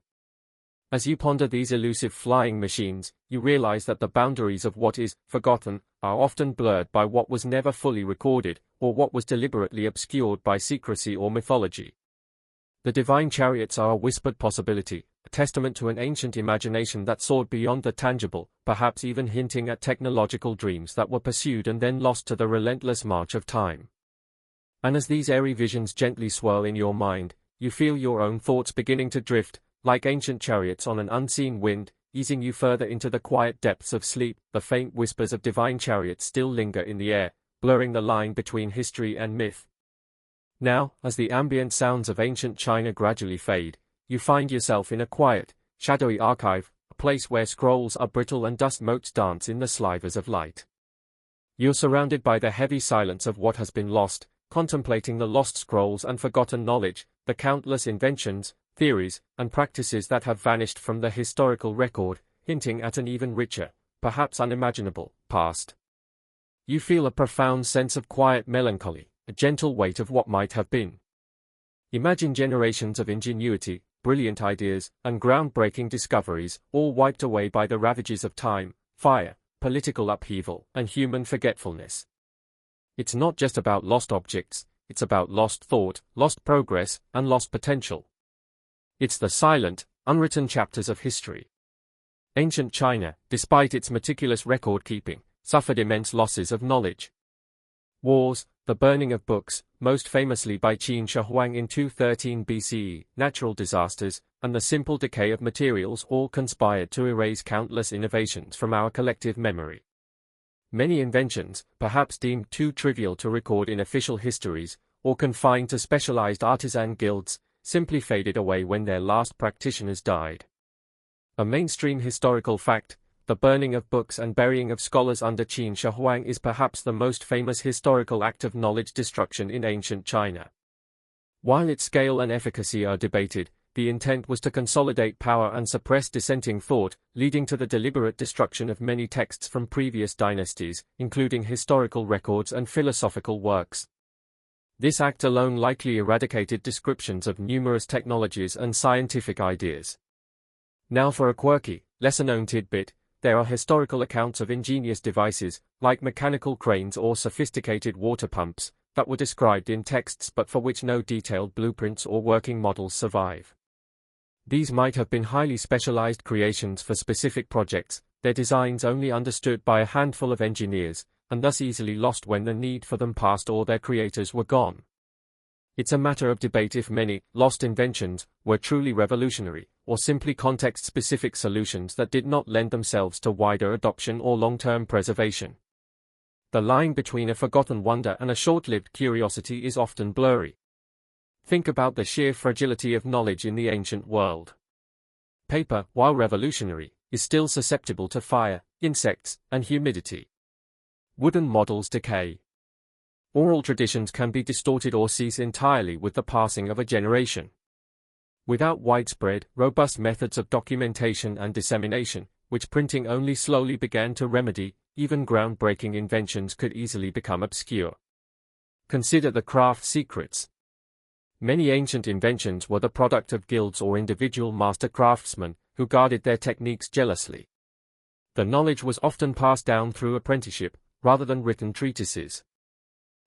As you ponder these elusive flying machines, you realize that the boundaries of what is forgotten are often blurred by what was never fully recorded, or what was deliberately obscured by secrecy or mythology. The divine chariots are a whispered possibility, a testament to an ancient imagination that soared beyond the tangible, perhaps even hinting at technological dreams that were pursued and then lost to the relentless march of time. And as these airy visions gently swirl in your mind, you feel your own thoughts beginning to drift, like ancient chariots on an unseen wind, easing you further into the quiet depths of sleep. The faint whispers of divine chariots still linger in the air, blurring the line between history and myth. Now, as the ambient sounds of ancient China gradually fade, you find yourself in a quiet, shadowy archive, a place where scrolls are brittle and dust motes dance in the slivers of light. You're surrounded by the heavy silence of what has been lost, contemplating the lost scrolls and forgotten knowledge, the countless inventions, theories, and practices that have vanished from the historical record, hinting at an even richer, perhaps unimaginable, past. You feel a profound sense of quiet melancholy, a gentle weight of what might have been. Imagine generations of ingenuity, brilliant ideas, and groundbreaking discoveries, all wiped away by the ravages of time, fire, political upheaval, and human forgetfulness. It's not just about lost objects, it's about lost thought, lost progress, and lost potential. It's the silent, unwritten chapters of history. Ancient China, despite its meticulous record-keeping, suffered immense losses of knowledge. Wars, the burning of books, most famously by Qin Shi Huang in 213 BCE, natural disasters, and the simple decay of materials all conspired to erase countless innovations from our collective memory. Many inventions, perhaps deemed too trivial to record in official histories, or confined to specialized artisan guilds, simply faded away when their last practitioners died. A mainstream historical fact, the burning of books and burying of scholars under Qin Shi Huang is perhaps the most famous historical act of knowledge destruction in ancient China. While its scale and efficacy are debated, the intent was to consolidate power and suppress dissenting thought, leading to the deliberate destruction of many texts from previous dynasties, including historical records and philosophical works. This act alone likely eradicated descriptions of numerous technologies and scientific ideas. Now for a quirky, lesser-known tidbit, there are historical accounts of ingenious devices, like mechanical cranes or sophisticated water pumps, that were described in texts but for which no detailed blueprints or working models survive. These might have been highly specialized creations for specific projects, their designs only understood by a handful of engineers, and thus easily lost when the need for them passed or their creators were gone. It's a matter of debate if many lost inventions were truly revolutionary, or simply context-specific solutions that did not lend themselves to wider adoption or long-term preservation. The line between a forgotten wonder and a short-lived curiosity is often blurry. Think about the sheer fragility of knowledge in the ancient world. Paper, while revolutionary, is still susceptible to fire, insects, and humidity. Wooden models decay. Oral traditions can be distorted or cease entirely with the passing of a generation. Without widespread, robust methods of documentation and dissemination, which printing only slowly began to remedy, even groundbreaking inventions could easily become obscure. Consider the craft secrets. Many ancient inventions were the product of guilds or individual master craftsmen, who guarded their techniques jealously. The knowledge was often passed down through apprenticeship, rather than written treatises.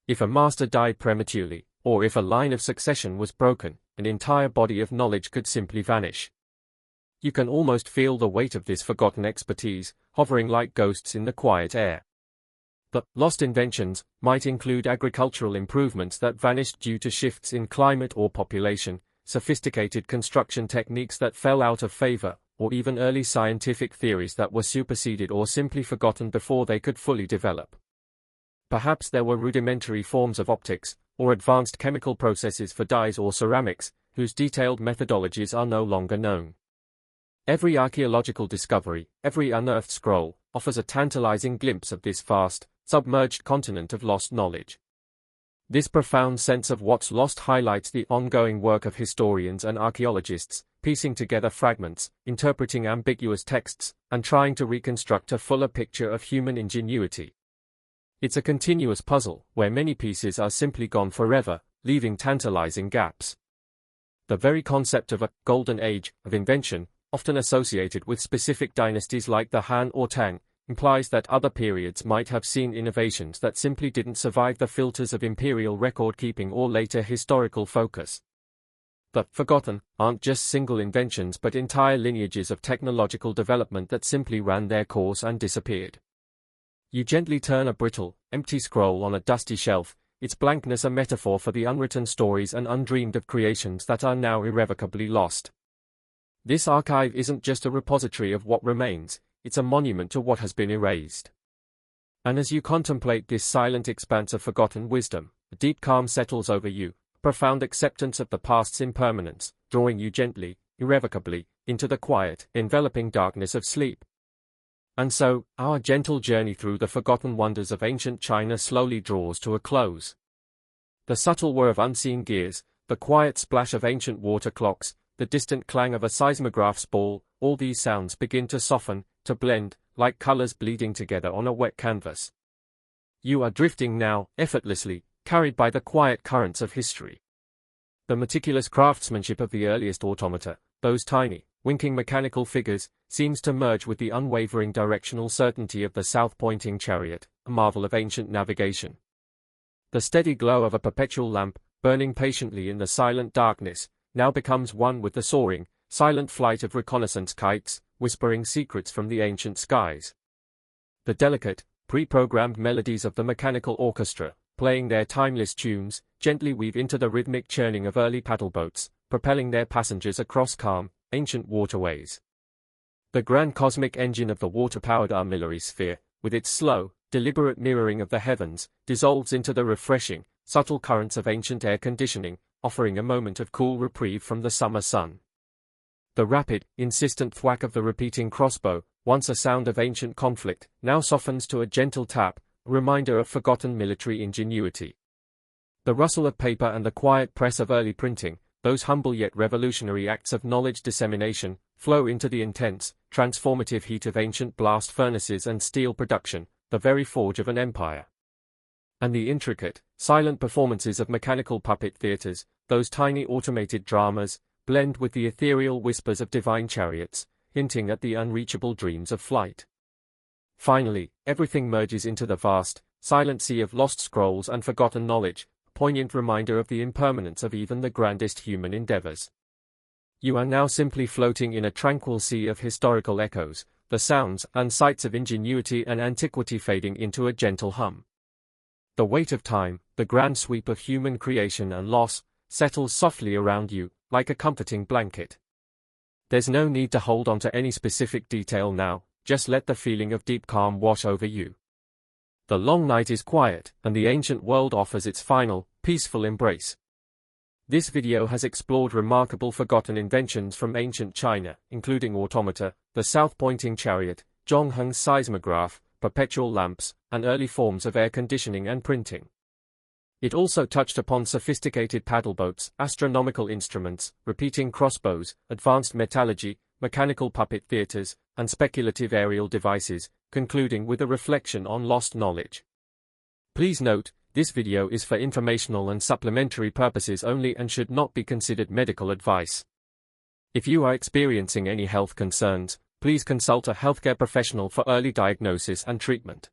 If a master died prematurely, or if a line of succession was broken, an entire body of knowledge could simply vanish. You can almost feel the weight of this forgotten expertise, hovering like ghosts in the quiet air. The lost inventions might include agricultural improvements that vanished due to shifts in climate or population, sophisticated construction techniques that fell out of favor, or even early scientific theories that were superseded or simply forgotten before they could fully develop. Perhaps there were rudimentary forms of optics, or advanced chemical processes for dyes or ceramics, whose detailed methodologies are no longer known. Every archaeological discovery, every unearthed scroll, offers a tantalizing glimpse of this vast, submerged continent of lost knowledge. This profound sense of what's lost highlights the ongoing work of historians and archaeologists, piecing together fragments, interpreting ambiguous texts, and trying to reconstruct a fuller picture of human ingenuity. It's a continuous puzzle, where many pieces are simply gone forever, leaving tantalizing gaps. The very concept of a golden age of invention, often associated with specific dynasties like the Han or Tang, implies that other periods might have seen innovations that simply didn't survive the filters of imperial record-keeping or later historical focus. The forgotten aren't just single inventions but entire lineages of technological development that simply ran their course and disappeared. You gently turn a brittle, empty scroll on a dusty shelf, its blankness a metaphor for the unwritten stories and undreamed of creations that are now irrevocably lost. This archive isn't just a repository of what remains, it's a monument to what has been erased. And as you contemplate this silent expanse of forgotten wisdom, a deep calm settles over you, a profound acceptance of the past's impermanence, drawing you gently, irrevocably, into the quiet, enveloping darkness of sleep. And so, our gentle journey through the forgotten wonders of ancient China slowly draws to a close. The subtle whir of unseen gears, the quiet splash of ancient water clocks, the distant clang of a seismograph's ball, all these sounds begin to soften, to blend, like colors bleeding together on a wet canvas. You are drifting now, effortlessly, carried by the quiet currents of history. The meticulous craftsmanship of the earliest automata, those tiny, winking mechanical figures, seems to merge with the unwavering directional certainty of the south-pointing chariot, a marvel of ancient navigation. The steady glow of a perpetual lamp, burning patiently in the silent darkness, now becomes one with the soaring, silent flight of reconnaissance kites, whispering secrets from the ancient skies. The delicate, pre-programmed melodies of the mechanical orchestra, playing their timeless tunes, gently weave into the rhythmic churning of early paddle boats, propelling their passengers across calm, ancient waterways. The grand cosmic engine of the water-powered armillary sphere, with its slow, deliberate mirroring of the heavens, dissolves into the refreshing, subtle currents of ancient air conditioning, offering a moment of cool reprieve from the summer sun. The rapid, insistent thwack of the repeating crossbow, once a sound of ancient conflict, now softens to a gentle tap, a reminder of forgotten military ingenuity. The rustle of paper and the quiet press of early printing, those humble yet revolutionary acts of knowledge dissemination, flow into the intense, transformative heat of ancient blast furnaces and steel production, the very forge of an empire. And the intricate, silent performances of mechanical puppet theaters, those tiny automated dramas, blend with the ethereal whispers of divine chariots, hinting at the unreachable dreams of flight. Finally, everything merges into the vast, silent sea of lost scrolls and forgotten knowledge, a poignant reminder of the impermanence of even the grandest human endeavors. You are now simply floating in a tranquil sea of historical echoes, the sounds and sights of ingenuity and antiquity fading into a gentle hum. The weight of time, the grand sweep of human creation and loss, settles softly around you, like a comforting blanket. There's no need to hold on to any specific detail now, just let the feeling of deep calm wash over you. The long night is quiet, and the ancient world offers its final, peaceful embrace. This video has explored remarkable forgotten inventions from ancient China, including automata, the south-pointing chariot, Zhongheng's seismograph, perpetual lamps, and early forms of air conditioning and printing. It also touched upon sophisticated paddle boats, astronomical instruments, repeating crossbows, advanced metallurgy, mechanical puppet theaters, and speculative aerial devices, concluding with a reflection on lost knowledge. Please note, this video is for informational and supplementary purposes only and should not be considered medical advice. If you are experiencing any health concerns, please consult a healthcare professional for early diagnosis and treatment.